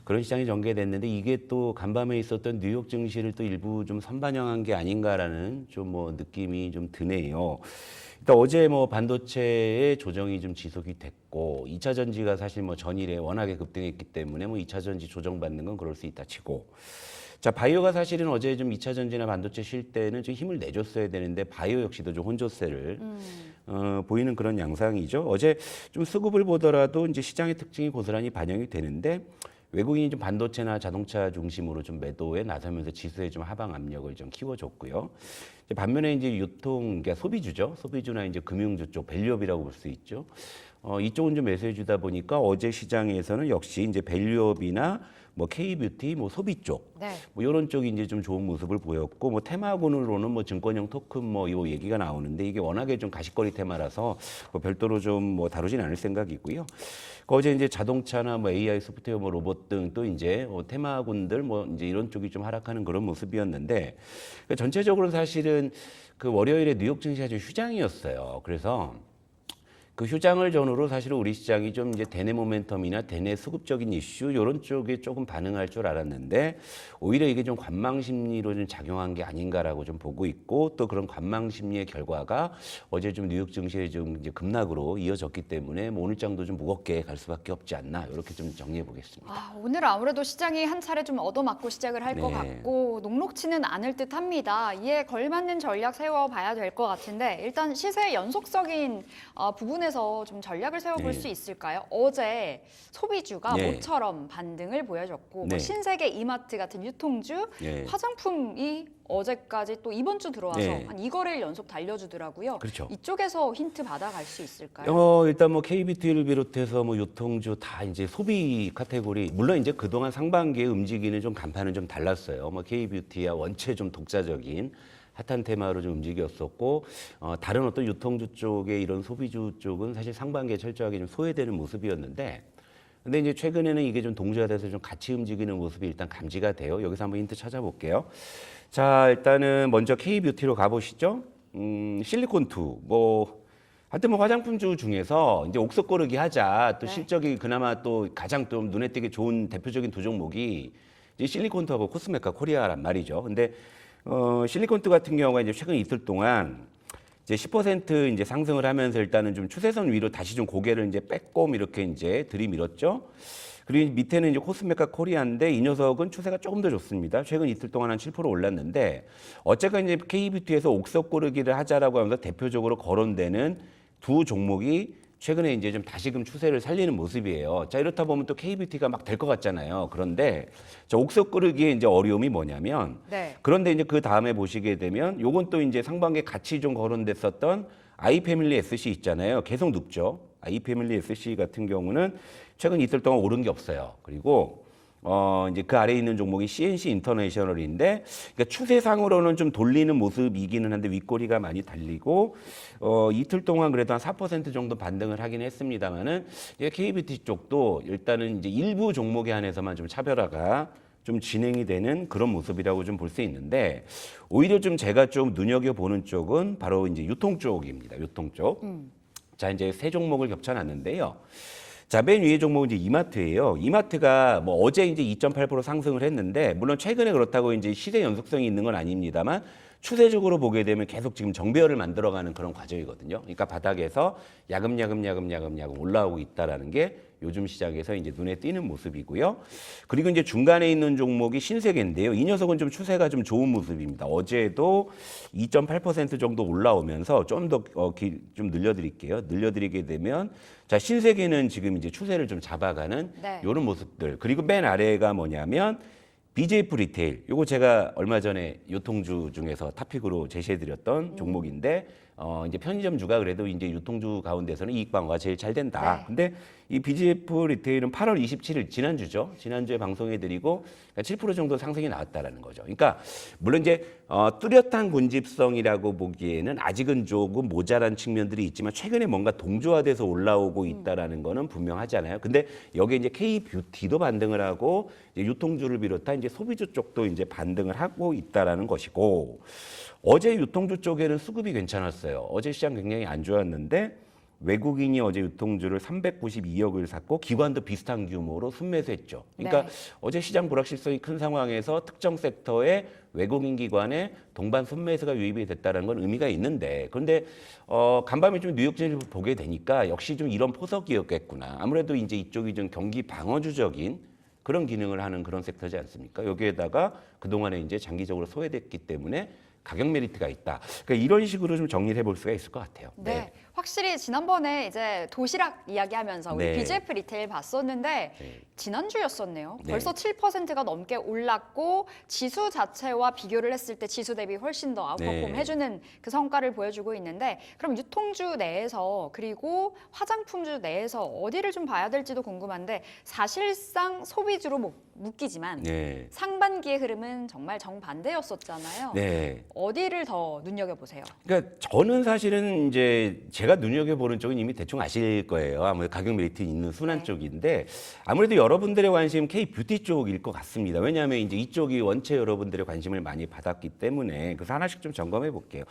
그런 시장이 전개됐는데, 이게 또 간밤에 있었던 뉴욕 증시를 또 일부 좀 선반영한 게 아닌가라는 좀 뭐 느낌이 좀 드네요. 일단 어제 뭐 반도체의 조정이 좀 지속이 됐고, 2차 전지가 사실 뭐 전일에 워낙에 급등했기 때문에 뭐 2차 전지 조정받는 건 그럴 수 있다 치고, 자, 바이오가 사실은 어제 좀 2차 전지나 반도체 쉴 때는 좀 힘을 내줬어야 되는데, 바이오 역시도 좀 혼조세를 보이는 그런 양상이죠. 어제 좀 수급을 보더라도 이제 시장의 특징이 고스란히 반영이 되는데, 외국인이 좀 반도체나 자동차 중심으로 좀 매도에 나서면서 지수에 좀 하방 압력을 좀 키워줬고요. 이제 반면에 이제 유통, 그러니까 소비주죠. 소비주나 이제 금융주 쪽, 밸류업이라고 볼 수 있죠. 이쪽은 좀 매수해 주다 보니까 어제 시장에서는 역시 이제 밸류업이나 뭐 K뷰티, 뭐 소비 쪽, 네. 뭐 이런 쪽이 이제 좀 좋은 모습을 보였고, 뭐 테마군으로는 뭐 증권형 토큰 뭐 이 얘기가 나오는데, 이게 워낙에 좀 가십거리 테마라서 뭐 별도로 좀 뭐 다루진 않을 생각이고요. 어제 이제 자동차나 뭐 AI 소프트웨어 뭐 로봇 등 또 이제 테마군들 뭐 이제 이런 쪽이 좀 하락하는 그런 모습이었는데, 그러니까 전체적으로 사실은 그 월요일에 뉴욕 증시가 좀 휴장이었어요. 그래서 그 휴장을 전후로 사실은 우리 시장이 좀 이제 대내 모멘텀이나 대내 수급적인 이슈 이런 쪽에 조금 반응할 줄 알았는데, 오히려 이게 좀 관망 심리로 좀 작용한 게 아닌가라고 좀 보고 있고, 또 그런 관망 심리의 결과가 어제 좀 뉴욕 증시에 좀 이제 급락으로 이어졌기 때문에 뭐 오늘장도 좀 무겁게 갈 수밖에 없지 않나, 이렇게 좀 정리해 보겠습니다. 오늘 아무래도 시장이 한 차례 좀 얻어맞고 시작을 할 것 네. 같고 녹록치는 않을 듯합니다. 이에 걸맞는 전략 세워봐야 될 것 같은데 일단 시세의 연속적인 부분에서 좀 전략을 세워볼 네. 수 있을까요? 어제 소비주가 네. 모처럼 반등을 보여줬고 뭐 네. 신세계, 이마트 같은 유통주, 네. 화장품이 어제까지 또 이번 주 들어와서 네. 한 2거래일 연속 달려주더라고요. 그렇죠. 이쪽에서 힌트 받아갈 수 있을까요? 일단 뭐 KBT를 비롯해서 뭐 유통주 다 이제 소비 카테고리, 물론 이제 그동안 상반기에 움직이는 좀 간판은 좀 달랐어요. 뭐 K뷰티야 원체 좀 독자적인 핫한 테마로 좀 움직였었고, 다른 어떤 유통주 쪽의 이런 소비주 쪽은 사실 상반기에 철저하게 좀 소외되는 모습이었는데, 근데 이제 최근에는 이게 좀 동조화돼서 좀 같이 움직이는 모습이 일단 감지가 돼요. 여기서 한번 힌트 찾아볼게요. 자, 일단은 먼저 K뷰티로 가보시죠. 실리콘투, 뭐 하여튼 뭐 화장품주 중에서 이제 옥석 고르기 하자, 또 네. 실적이 그나마 또 가장 좀 눈에 띄게 좋은 대표적인 두 종목이 이제 실리콘투하고 코스메카 코리아란 말이죠. 근데 실리콘투 같은 경우가 이제 최근 이틀 동안 이제 10% 이제 상승을 하면서 일단은 좀 추세선 위로 다시 좀 고개를 이제 빼꼼 이렇게 이제 들이밀었죠. 그리고 밑에는 이제 코스메카 코리아인데, 이 녀석은 추세가 조금 더 좋습니다. 최근 이틀 동안 한 7% 올랐는데, 어쨌건 이제 K뷰티에서 옥석 고르기를 하자라고 하면서 대표적으로 거론되는 두 종목이 최근에 이제 좀 다시금 추세를 살리는 모습이에요. 자, 이렇다 보면 또 K뷰티가 막 될 것 같잖아요. 그런데 자, 옥석 고르기의 이제 어려움이 뭐냐면, 네. 그런데 이제 그 다음에 보시게 되면 요건 또 이제 상반기에 같이 좀 거론됐었던 아이패밀리 SC 있잖아요. 계속 눕죠. 아이패밀리 SC 같은 경우는 최근 이틀 동안 오른 게 없어요. 그리고 이제 그 아래에 있는 종목이 CNC 인터내셔널인데, 그러니까 추세상으로는 좀 돌리는 모습이기는 한데 윗꼬리가 많이 달리고, 이틀 동안 그래도 한 4% 정도 반등을 하긴 했습니다만은, KBT 쪽도 일단은 이제 일부 종목에 한해서만 좀 차별화가 좀 진행이 되는 그런 모습이라고 좀 볼 수 있는데, 오히려 좀 제가 좀 눈여겨보는 쪽은 바로 이제 유통 쪽입니다. 유통 쪽. 자, 이제 세 종목을 겹쳐놨는데요. 자, 맨 위에 종목은 이제 이마트예요. 이마트가 뭐 어제 이제 2.8% 상승을 했는데, 물론 최근에 그렇다고 이제 시대 연속성이 있는 건 아닙니다만, 추세적으로 보게 되면 계속 지금 정배열을 만들어가는 그런 과정이거든요. 그러니까 바닥에서 야금야금 올라오고 있다라는 게 요즘 시장에서 이제 눈에 띄는 모습이고요. 그리고 이제 중간에 있는 종목이 신세계인데요. 이 녀석은 좀 추세가 좀 좋은 모습입니다. 어제도 2.8% 정도 올라오면서 좀 더 좀 늘려드릴게요. 늘려드리게 되면, 자, 신세계는 지금 이제 추세를 좀 잡아가는 네. 이런 모습들. 그리고 맨 아래가 뭐냐면 BJF 리테일, 요거 제가 얼마 전에 유통주 중에서 탑픽으로 제시해드렸던 종목인데, 이제 편의점주가 그래도 이제 유통주 가운데서는 이익 방어가 제일 잘 된다. 네. 근데 이 BJF 리테일은 8월 27일 지난주죠. 지난주에 방송해드리고 7% 정도 상승이 나왔다라는 거죠. 그러니까 물론 이제 뚜렷한 본집성이라고 보기에는 아직은 조금 모자란 측면들이 있지만 최근에 뭔가 동조화돼서 올라오고 있다라는 거는 분명하잖아요. 근데 여기에 이제 K뷰티도 반등을 하고 이제 유통주를 비롯한 이제 소비주 쪽도 이제 반등을 하고 있다라는 것이고, 어제 유통주 쪽에는 수급이 괜찮았어요. 어제 시장 굉장히 안 좋았는데 외국인이 어제 유통주를 392억을 샀고 기관도 비슷한 규모로 순매수했죠. 그러니까 네. 어제 시장 불확실성이 큰 상황에서 특정 섹터의 외국인 기관의 동반 순매수가 유입이 됐다는 건 의미가 있는데, 그런데 간밤에 좀 뉴욕 증시를 보게 되니까 역시 좀 이런 포석이었겠구나. 아무래도 이제 이쪽이 좀 경기 방어주적인 그런 기능을 하는 그런 섹터지 않습니까? 여기에다가 그동안에 이제 장기적으로 소외됐기 때문에 가격 메리트가 있다. 그러니까 이런 식으로 좀 정리를 해볼 수가 있을 것 같아요. 네. 확실히 지난번에 이제 도시락 이야기하면서 우리 네. BJF 리테일 봤었는데 네. 지난주였었네요. 네. 벌써 7%가 넘게 올랐고 지수 자체와 비교를 했을 때 지수 대비 훨씬 더 아웃퍼폼 네. 해주는 그 성과를 보여주고 있는데, 그럼 유통주 내에서 그리고 화장품주 내에서 어디를 좀 봐야 될지도 궁금한데, 사실상 소비주로 묶이지만 네. 상반기의 흐름은 정말 정반대였었잖아요. 네. 어디를 더 눈여겨보세요? 그러니까 저는 사실은 이제 제가 눈여겨보는 쪽은 이미 대충 아실 거예요. 아무래도 가격 메리트 있는 순환 네. 쪽인데, 아무래도 여러분들의 관심은 K뷰티 쪽일 것 같습니다. 왜냐하면 이제 이쪽이 원체 여러분들의 관심을 많이 받았기 때문에. 그래서 하나씩 좀 점검해 볼게요.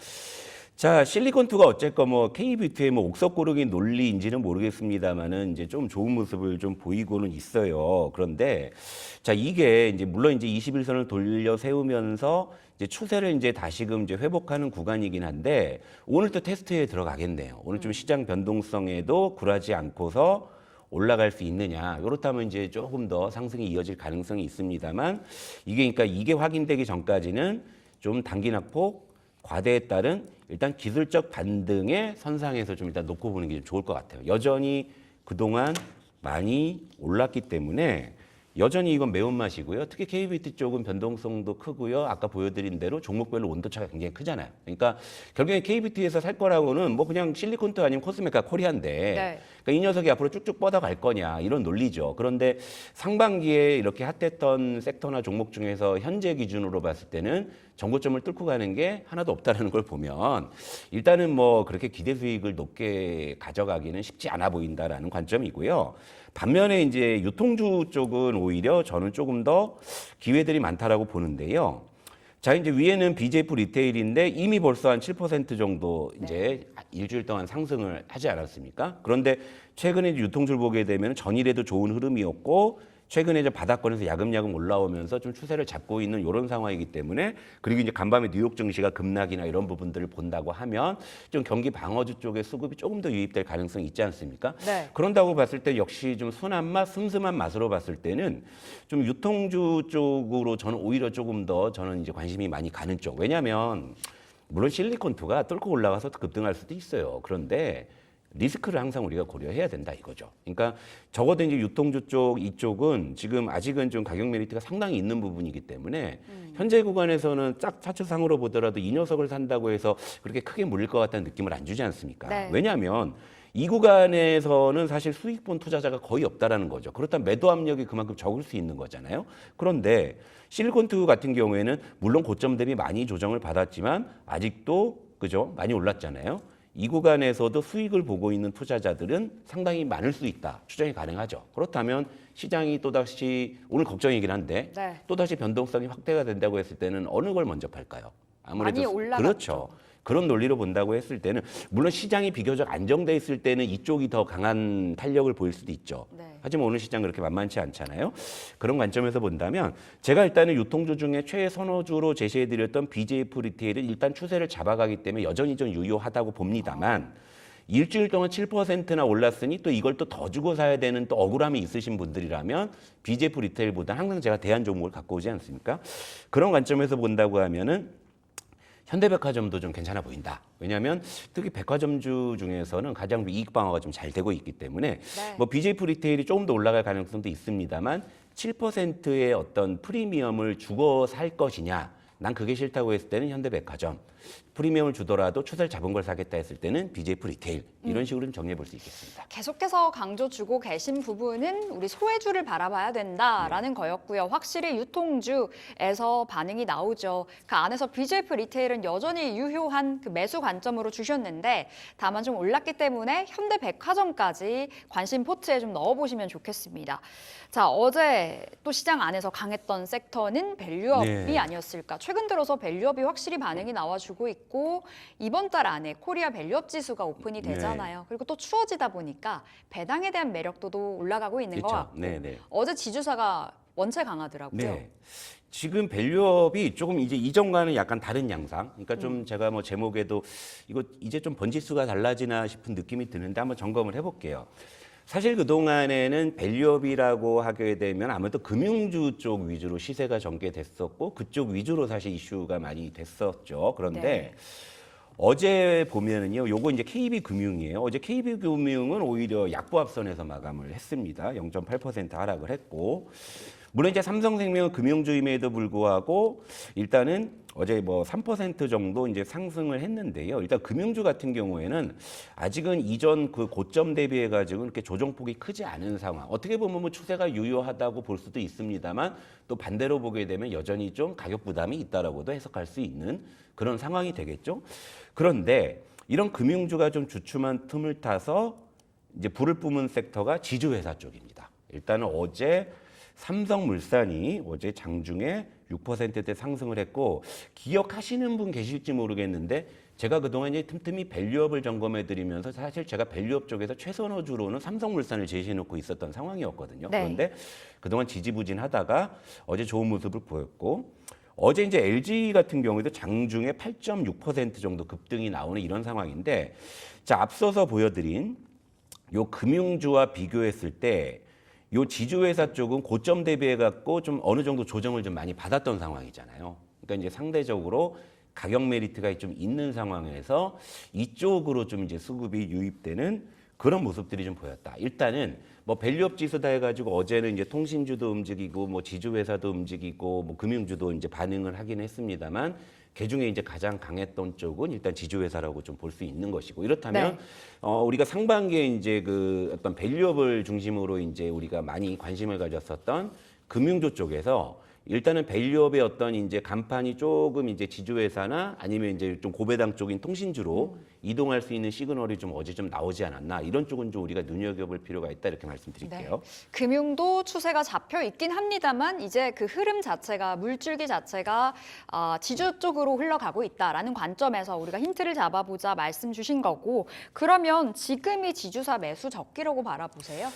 자, 실리콘투가 어쨌건 뭐 K뷰티의 뭐 옥석 고르기 논리인지는 모르겠습니다만은 이제 좀 좋은 모습을 좀 보이고는 있어요. 그런데 자, 이게 이제 물론 이제 21선을 돌려 세우면서 이제 추세를 이제 다시금 이제 회복하는 구간이긴 한데, 오늘 또 테스트에 들어가겠네요. 오늘 좀 시장 변동성에도 굴하지 않고서 올라갈 수 있느냐. 그렇다면 이제 조금 더 상승이 이어질 가능성이 있습니다만, 그러니까 이게 확인되기 전까지는 좀 단기 낙폭 과대에 따른 일단 기술적 반등의 선상에서 좀 일단 놓고 보는 게 좀 좋을 것 같아요. 여전히 그동안 많이 올랐기 때문에 여전히 이건 매운맛이고요. 특히 KBT 쪽은 변동성도 크고요. 아까 보여드린 대로 종목별로 온도차가 굉장히 크잖아요. 그러니까 결국에 KBT에서 살 거라고는 뭐 그냥 실리콘투 아니면 코스메카 코리아인데, 네. 그러니까 이 녀석이 앞으로 쭉쭉 뻗어갈 거냐 이런 논리죠. 그런데 상반기에 이렇게 핫했던 섹터나 종목 중에서 현재 기준으로 봤을 때는 정고점을 뚫고 가는 게 하나도 없다는 걸 보면 일단은 뭐 그렇게 기대 수익을 높게 가져가기는 쉽지 않아 보인다라는 관점이고요. 반면에 이제 유통주 쪽은 오히려 저는 조금 더 기회들이 많다라고 보는데요. 자, 이제 위에는 BJF 리테일인데 이미 벌써 한 7% 정도 이제 일주일 동안 상승을 하지 않았습니까? 그런데 최근에 유통주를 보게 되면 전일에도 좋은 흐름이었고, 최근에 이제 바닥권에서 야금야금 올라오면서 좀 추세를 잡고 있는 이런 상황이기 때문에, 그리고 이제 간밤에 뉴욕 증시가 급락이나 이런 부분들을 본다고 하면 좀 경기 방어주 쪽의 수급이 조금 더 유입될 가능성이 있지 않습니까? 네. 그런다고 봤을 때 역시 좀 순한 맛, 슴슴한 맛으로 봤을 때는 좀 유통주 쪽으로 저는 오히려 조금 더 저는 이제 관심이 많이 가는 쪽. 왜냐하면 물론 실리콘투가 뚫고 올라가서 급등할 수도 있어요. 그런데 리스크를 항상 우리가 고려해야 된다 이거죠. 그러니까 적어도 이제 유통주 쪽 이쪽은 지금 아직은 좀 가격 메리트가 상당히 있는 부분이기 때문에 현재 구간에서는 짝 차트상으로 보더라도 이 녀석을 산다고 해서 그렇게 크게 물릴 것 같다는 느낌을 안 주지 않습니까? 네. 왜냐하면 이 구간에서는 사실 수익본 투자자가 거의 없다라는 거죠. 그렇다면 매도 압력이 그만큼 적을 수 있는 거잖아요. 그런데 실리콘투 같은 경우에는 물론 고점 대비 많이 조정을 받았지만 아직도 그죠? 많이 올랐잖아요. 이 구간에서도 수익을 보고 있는 투자자들은 상당히 많을 수 있다. 추정이 가능하죠. 그렇다면 시장이 또다시 오늘 걱정이긴 한데 네. 또다시 변동성이 확대가 된다고 했을 때는 어느 걸 먼저 팔까요? 많이 올라갔죠. 그렇죠. 그런 논리로 본다고 했을 때는 물론 시장이 비교적 안정돼 있을 때는 이쪽이 더 강한 탄력을 보일 수도 있죠. 네. 하지만 오늘 시장 그렇게 만만치 않잖아요. 그런 관점에서 본다면 제가 일단은 유통주 중에 최선호주로 제시해드렸던 BJF 리테일은 일단 추세를 잡아가기 때문에 여전히 좀 유효하다고 봅니다만, 일주일 동안 7%나 올랐으니 또 이걸 또 더 주고 사야 되는 또 억울함이 있으신 분들이라면 BJF 리테일보다 항상 제가 대안 종목을 갖고 오지 않습니까? 그런 관점에서 본다고 하면은 현대백화점도 좀 괜찮아 보인다. 왜냐하면 특히 백화점주 중에서는 가장 이익 방어가 좀 잘 되고 있기 때문에 네. 뭐 BJF 리테일이 조금 더 올라갈 가능성도 있습니다만 7%의 어떤 프리미엄을 주고 살 것이냐, 난 그게 싫다고 했을 때는 현대백화점, 프리미엄을 주더라도 추세를 잡은 걸 사겠다 했을 때는 BJF 리테일, 이런 식으로 좀 정리해 볼 수 있겠습니다. 계속해서 강조 주고 계신 부분은 우리 소외주를 바라봐야 된다라는 거였고요. 확실히 유통주에서 반응이 나오죠. 그 안에서 BJF 리테일은 여전히 유효한 그 매수 관점으로 주셨는데 다만 좀 올랐기 때문에 현대백화점까지 관심 포트에 좀 넣어보시면 좋겠습니다. 자, 어제 또 시장 안에서 강했던 섹터는 밸류업이 네. 아니었을까. 최근 들어서 밸류업이 확실히 반응이 나와주고 있고 이번 달 안에 코리아 밸류업 지수가 오픈이 되잖아요. 그리고 또 추워지다 보니까 배당에 대한 매력도도 올라가고 있는 것 그렇죠. 같고 네. 어제 지주사가 원체 강하더라고요. 네. 지금 밸류업이 조금 이제 이전과는 약간 다른 양상. 그러니까 좀 제가 뭐 제목에도 이거 이제 좀 번지수가 달라지나 싶은 느낌이 드는데 한번 점검을 해볼게요. 사실 그동안에는 밸류업이라고 하게 되면 아무래도 금융주 쪽 위주로 시세가 전개됐었고 그쪽 위주로 사실 이슈가 많이 됐었죠. 그런데 네. 어제 보면은요, 요거 이제 KB금융이에요. 어제 KB금융은 오히려 약보합선에서 마감을 했습니다. 0.8% 하락을 했고, 물론 이제 삼성생명은 금융주임에도 불구하고 일단은 어제 뭐 3% 정도 이제 상승을 했는데요. 일단 금융주 같은 경우에는 아직은 이전 그 고점 대비해 가지고 이렇게 조정폭이 크지 않은 상황. 어떻게 보면 뭐 추세가 유효하다고 볼 수도 있습니다만 또 반대로 보게 되면 여전히 좀 가격 부담이 있다라고도 해석할 수 있는 그런 상황이 되겠죠. 그런데 이런 금융주가 좀 주춤한 틈을 타서 이제 불을 뿜은 섹터가 지주회사 쪽입니다. 일단은 어제 삼성물산이 어제 장중에 6%대 상승을 했고, 기억하시는 분 계실지 모르겠는데 제가 그동안 이제 틈틈이 밸류업을 점검해 드리면서 사실 제가 밸류업 쪽에서 최선호주로는 삼성물산을 제시해 놓고 있었던 상황이었거든요. 네. 그런데 그동안 지지부진하다가 어제 좋은 모습을 보였고, 어제 이제 LG 같은 경우에도 장중에 8.6% 정도 급등이 나오는 이런 상황인데, 자, 앞서서 보여드린 요 금융주와 비교했을 때 요 지주회사 쪽은 고점 대비해 갖고 좀 어느 정도 조정을 좀 많이 받았던 상황이잖아요. 그러니까 이제 상대적으로 가격 메리트가 좀 있는 상황에서 이쪽으로 좀 이제 수급이 유입되는 그런 모습들이 좀 보였다. 일단은 뭐 밸류업 지수다 해가지고 어제는 이제 통신주도 움직이고 뭐 지주회사도 움직이고 뭐 금융주도 이제 반응을 하긴 했습니다만 그중에 이제 가장 강했던 쪽은 일단 지주회사라고 좀 볼 수 있는 것이고, 이렇다면 우리가 상반기에 이제 그 어떤 밸류업을 중심으로 이제 우리가 많이 관심을 가졌었던 금융주 쪽에서 일단은 밸류업의 어떤 이제 간판이 조금 이제 지주회사나 아니면 이제 좀 고배당 쪽인 통신주로 이동할 수 있는 시그널이 좀 어제 좀 나오지 않았나, 이런 쪽은 좀 우리가 눈여겨볼 필요가 있다, 이렇게 말씀드릴게요. 금융도 추세가 잡혀 있긴 합니다만 이제 그 흐름 자체가, 물줄기 자체가 지주 쪽으로 흘러가고 있다라는 관점에서 우리가 힌트를 잡아보자 말씀 주신 거고, 그러면 지금이 지주사 매수 적기라고 바라보세요?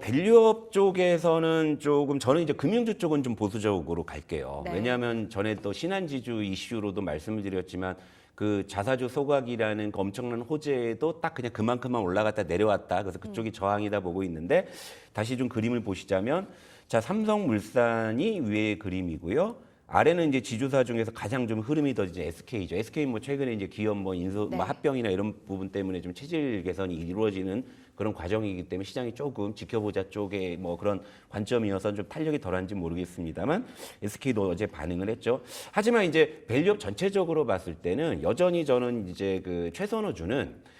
밸류업 쪽에서는 조금 저는 이제 금융주 쪽은 좀 보수적으로 갈게요. 네. 왜냐하면 전에 또 신한지주 이슈로도 말씀을 드렸지만 그 자사주 소각이라는 그 엄청난 호재도 딱 그냥 그만큼만 올라갔다 내려왔다. 그래서 그쪽이 저항이다 보고 있는데, 다시 좀 그림을 보시자면, 자, 삼성물산이 위의 그림이고요. 아래는 이제 지주사 중에서 가장 좀 흐름이 더 이제 SK죠. SK 뭐 최근에 이제 기업 뭐 인수, 네. 뭐 합병이나 이런 부분 때문에 좀 체질 개선이 이루어지는 그런 과정이기 때문에 시장이 조금 지켜보자 쪽에 뭐 그런 관점이어서 좀 탄력이 덜한지 모르겠습니다만 SK도 어제 반응을 했죠. 하지만 이제 밸류업 전체적으로 봤을 때는 여전히 저는 이제 그 최선호주는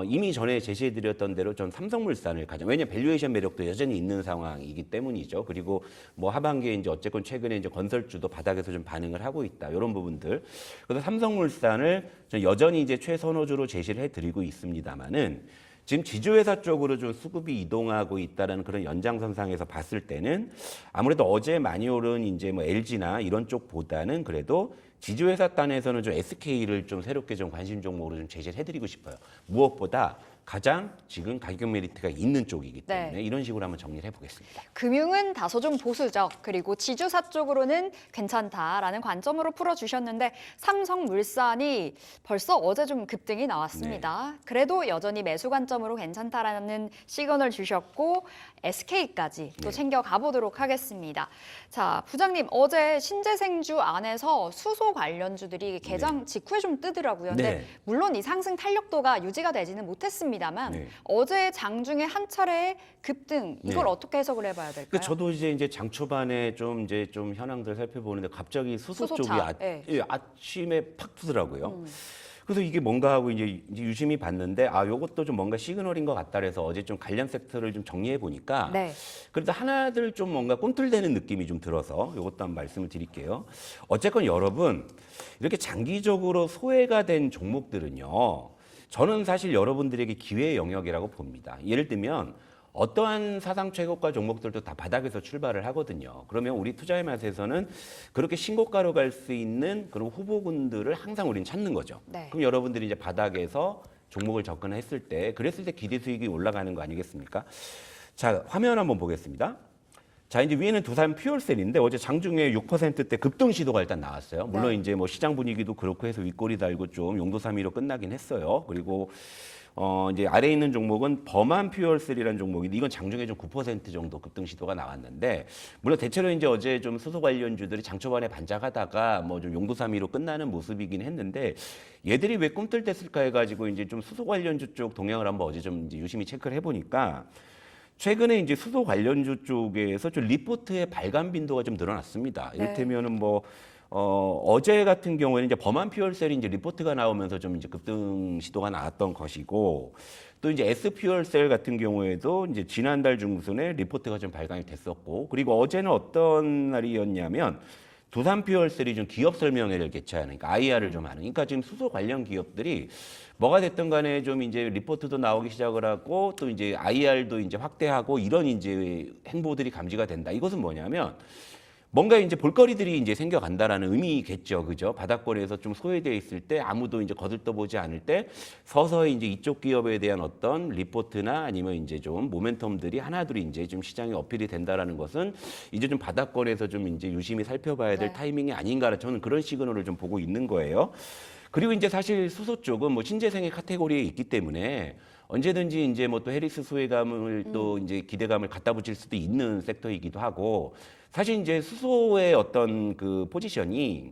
이미 전에 제시해드렸던 대로 전 삼성물산을 가장, 왜냐면 밸류에이션 매력도 여전히 있는 상황이기 때문이죠. 그리고 뭐 하반기에 이제 어쨌건 최근에 이제 건설주도 바닥에서 좀 반응을 하고 있다, 이런 부분들. 그래서 삼성물산을 여전히 이제 최선호주로 제시를 해드리고 있습니다만은, 지금 지주회사 쪽으로 좀 수급이 이동하고 있다는 그런 연장선상에서 봤을 때는 아무래도 어제 많이 오른 이제 뭐 LG나 이런 쪽보다는 그래도 지주회사 단에서는 좀 SK를 좀 새롭게 좀 관심 종목으로 좀 제시를 해드리고 싶어요. 무엇보다 가장 지금 가격 메리트가 있는 쪽이기 때문에 네. 이런 식으로 한번 정리를 해보겠습니다. 금융은 다소 좀 보수적, 그리고 지주사 쪽으로는 괜찮다라는 관점으로 풀어주셨는데 삼성물산이 벌써 어제 좀 급등이 나왔습니다. 그래도 여전히 매수 관점으로 괜찮다라는 시그널 주셨고 SK까지 또 챙겨가 보도록 하겠습니다. 자, 부장님, 어제 신재생주 안에서 수소 관련주들이 개장 직후에 좀 뜨더라고요. 근데 네. 물론 이 상승 탄력도가 유지가 되지는 못했습니다. 있습니다만 네. 어제 장중에 한 차례 급등 이걸 네. 어떻게 해석을 해봐야 될까요? 그 저도 이제 장 초반에 좀 현황들 살펴보는데 갑자기 수소 쪽이 수소차, 예. 아침에 팍 뜨더라고요. 그래서 이게 뭔가 하고 이제 유심히 봤는데 요것도 좀 뭔가 시그널인 것 같다 그래서 어제 좀 관련 섹터를 좀 정리해 보니까 네. 그래도 하나들 좀 뭔가 꿈틀대는 느낌이 좀 들어서 이것도 한번 말씀을 드릴게요. 어쨌건 여러분 이렇게 장기적으로 소외가 된 종목들은요. 저는 사실 여러분들에게 기회의 영역이라고 봅니다. 예를 들면 어떠한 사상 최고가 종목들도 다 바닥에서 출발을 하거든요. 그러면 우리 투자의 맛에서는 그렇게 신고가로 갈 수 있는 그런 후보군들을 항상 우리는 찾는 거죠. 네. 그럼 여러분들이 이제 바닥에서 종목을 접근했을 때 그랬을 때 기대 수익이 올라가는 거 아니겠습니까? 자, 화면 한번 보겠습니다. 자, 이제 위에는 두산 퓨얼셀인데 어제 장중에 6%대 급등 시도가 일단 나왔어요. 물론 네. 이제 뭐 시장 분위기도 그렇고 해서 윗꼬리 달고 좀 용도삼이로 끝나긴 했어요. 그리고 이제 아래에 있는 종목은 범한 퓨얼셀이라는 종목인데 이건 장중에 좀 9% 정도 급등 시도가 나왔는데 물론 대체로 이제 어제 좀 수소 관련주들이 장 초반에 반짝하다가 뭐 좀 용도삼이로 끝나는 모습이긴 했는데 얘들이 왜 꿈틀댔을까 해가지고 이제 좀 수소 관련주 쪽 동향을 한번 어제 좀 이제 유심히 체크를 해보니까 최근에 이제 수소 관련주 쪽에서 좀 리포트의 발간 빈도가 좀 늘어났습니다. 네. 이를테면은 뭐 어제 같은 경우에는 이제 범한 퓨얼셀이 이제 리포트가 나오면서 좀 이제 급등 시도가 나왔던 것이고 또 이제 S 퓨얼셀 같은 경우에도 이제 지난달 중순에 리포트가 좀 발간이 됐었고 그리고 어제는 어떤 날이었냐면 두산 퓨얼셀이 좀 기업 설명회를 개최하는 그러니까 IR을 좀 하는 그러니까 지금 수소 관련 기업들이 뭐가 됐든 간에 좀 이제 리포트도 나오기 시작을 하고 또 이제 IR도 이제 확대하고 이런 이제 행보들이 감지가 된다. 이것은 뭐냐면 뭔가 이제 볼거리들이 이제 생겨간다라는 의미겠죠, 그죠? 바닥권에서 좀 소외되어 있을 때 아무도 이제 거들떠보지 않을 때 서서히 이제 이쪽 기업에 대한 어떤 리포트나 아니면 이제 좀 모멘텀들이 하나둘이 이제 좀 시장에 어필이 된다라는 것은 이제 좀 바닥권에서 좀 이제 유심히 살펴봐야 될 네. 타이밍이 아닌가 저는 그런 시그널을 좀 보고 있는 거예요. 그리고 이제 사실 수소 쪽은 뭐 신재생의 카테고리에 있기 때문에 언제든지 이제 뭐 또 해리스 소외감을 또 이제 기대감을 갖다 붙일 수도 있는 섹터이기도 하고 사실 이제 수소의 어떤 그 포지션이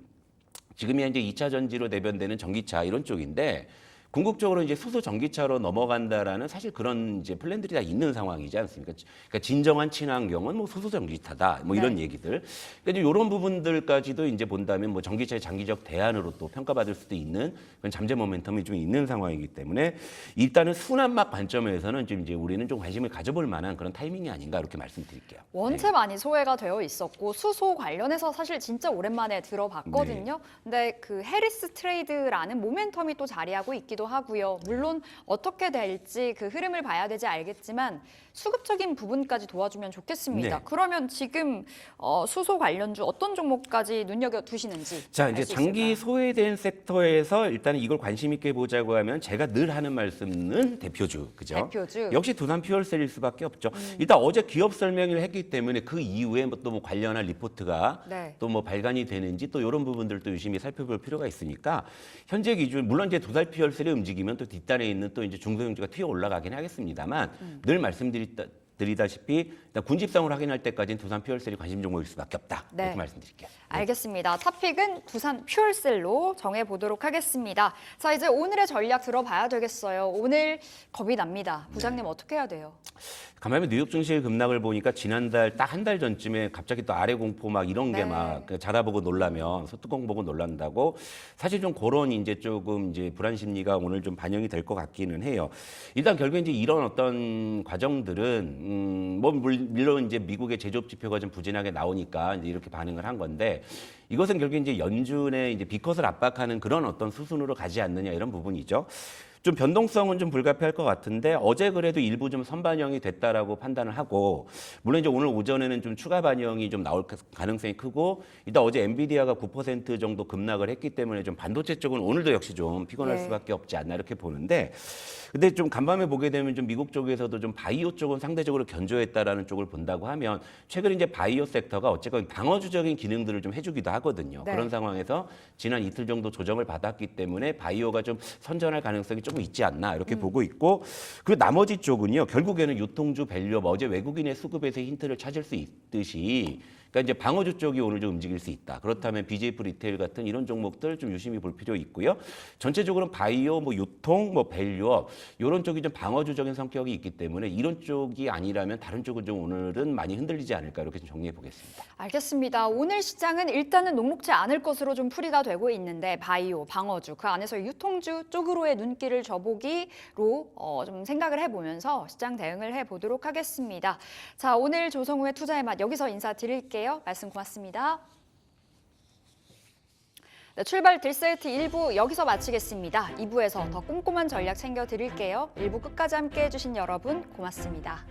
지금이 이제 2차 전지로 대변되는 전기차 이런 쪽인데 궁극적으로 이제 수소 전기차로 넘어간다라는 사실 그런 이제 플랜들이 다 있는 상황이지 않습니까? 그러니까 진정한 친환경은 뭐 수소 전기차다 뭐 이런 네. 얘기들. 그러니까 이런 부분들까지도 이제 본다면 뭐 전기차의 장기적 대안으로 또 평가받을 수도 있는 그런 잠재 모멘텀이 좀 있는 상황이기 때문에 일단은 순환막 관점에서는 좀 이제 우리는 좀 관심을 가져볼 만한 그런 타이밍이 아닌가 이렇게 말씀드릴게요. 원체 많이 소외가 되어 있었고 수소 관련해서 사실 진짜 오랜만에 들어봤거든요. 근데 그 해리스 트레이드라는 모멘텀이 또 자리하고 있기도 하고요. 물론 어떻게 될지 그 흐름을 봐야 되지 알겠지만 수급적인 부분까지 도와주면 좋겠습니다. 네. 그러면 지금 수소 관련주 어떤 종목까지 눈여겨 두시는지 자, 알 이제 수 장기 있을까요? 소외된 섹터에서 일단 이걸 관심 있게 보자고 하면 제가 늘 하는 말씀은 대표주, 그죠? 대표주. 역시 두산 퓨얼셀일 수밖에 없죠. 일단 어제 기업 설명을 했기 때문에 그 이후에 또 뭐 관련한 리포트가 네. 또 뭐 발간이 되는지 또 이런 부분들도 유심히 살펴볼 필요가 있으니까 현재 기준 물론 이제 두산 퓨얼셀이 움직이면 또 뒷단에 있는 또 이제 중소형주가 튀어 올라가긴 하겠습니다만 늘 말씀드리다시피 일단 군집성을 확인할 때까지는 두산 퓨얼셀이 관심 종목일 수밖에 없다. 네. 이렇게 말씀드릴게요. 알겠습니다. 탑픽은 두산 퓨얼셀로 정해보도록 하겠습니다. 자, 이제 오늘의 전략 들어봐야 되겠어요. 오늘 겁이 납니다. 부장님 어떻게 해야 돼요? 가만히 뉴욕 증시 급락을 보니까 지난달 딱 한 달 전쯤에 갑자기 또 아래 공포 막 이런 네. 게 막 자라보고 놀라면 소뚜껑 보고 놀란다고 사실 좀 그런 이제 조금 이제 불안 심리가 오늘 좀 반영이 될 것 같기는 해요. 일단 결국 이제 이런 어떤 과정들은 뭐 물론 이제 미국의 제조업 지표가 좀 부진하게 나오니까 이제 이렇게 반응을 한 건데 이것은 결국 이제 연준의 이제 비컷을 압박하는 그런 어떤 수순으로 가지 않느냐 이런 부분이죠. 좀 변동성은 좀 불가피할 것 같은데 어제 그래도 일부 좀 선반영이 됐다라고 판단을 하고 물론 이제 오늘 오전에는 좀 추가 반영이 좀 나올 가능성이 크고 일단 어제 엔비디아가 9% 정도 급락을 했기 때문에 좀 반도체 쪽은 오늘도 역시 좀 피곤할 네. 수밖에 없지 않나 이렇게 보는데 근데 좀 간밤에 보게 되면 좀 미국 쪽에서도 좀 바이오 쪽은 상대적으로 견조했다라는 쪽을 본다고 하면 최근 이제 바이오 섹터가 어쨌건 방어주적인 기능들을 좀 해주기도 하거든요. 네. 그런 상황에서 지난 이틀 정도 조정을 받았기 때문에 바이오가 좀 선전할 가능성이 조금 있지 않나 이렇게 보고 있고 그리고 나머지 쪽은요 결국에는 유통주 밸류업 어제 외국인의 수급에서 힌트를 찾을 수 있듯이 그러니까 이제 방어주 쪽이 오늘 좀 움직일 수 있다. 그렇다면 BJF 리테일 같은 이런 종목들 좀 유심히 볼 필요 있고요. 전체적으로는 바이오, 뭐 유통, 뭐 밸류업 이런 쪽이 좀 방어주적인 성격이 있기 때문에 이런 쪽이 아니라면 다른 쪽은 좀 오늘은 많이 흔들리지 않을까 이렇게 좀 정리해 보겠습니다. 알겠습니다. 오늘 시장은 일단은 녹록지 않을 것으로 좀 풀이가 되고 있는데 바이오, 방어주, 그 안에서 유통주 쪽으로의 눈길을 줘보기로 좀 생각을 해보면서 시장 대응을 해보도록 하겠습니다. 자, 오늘 조성우의 투자의 맛 여기서 인사드릴게요. 말씀 고맙습니다. 네, 출발 딜세이트 1부 여기서 마치겠습니다. 2부에서 더 꼼꼼한 전략 챙겨드릴게요. 1부 끝까지 함께해 주신 여러분 고맙습니다.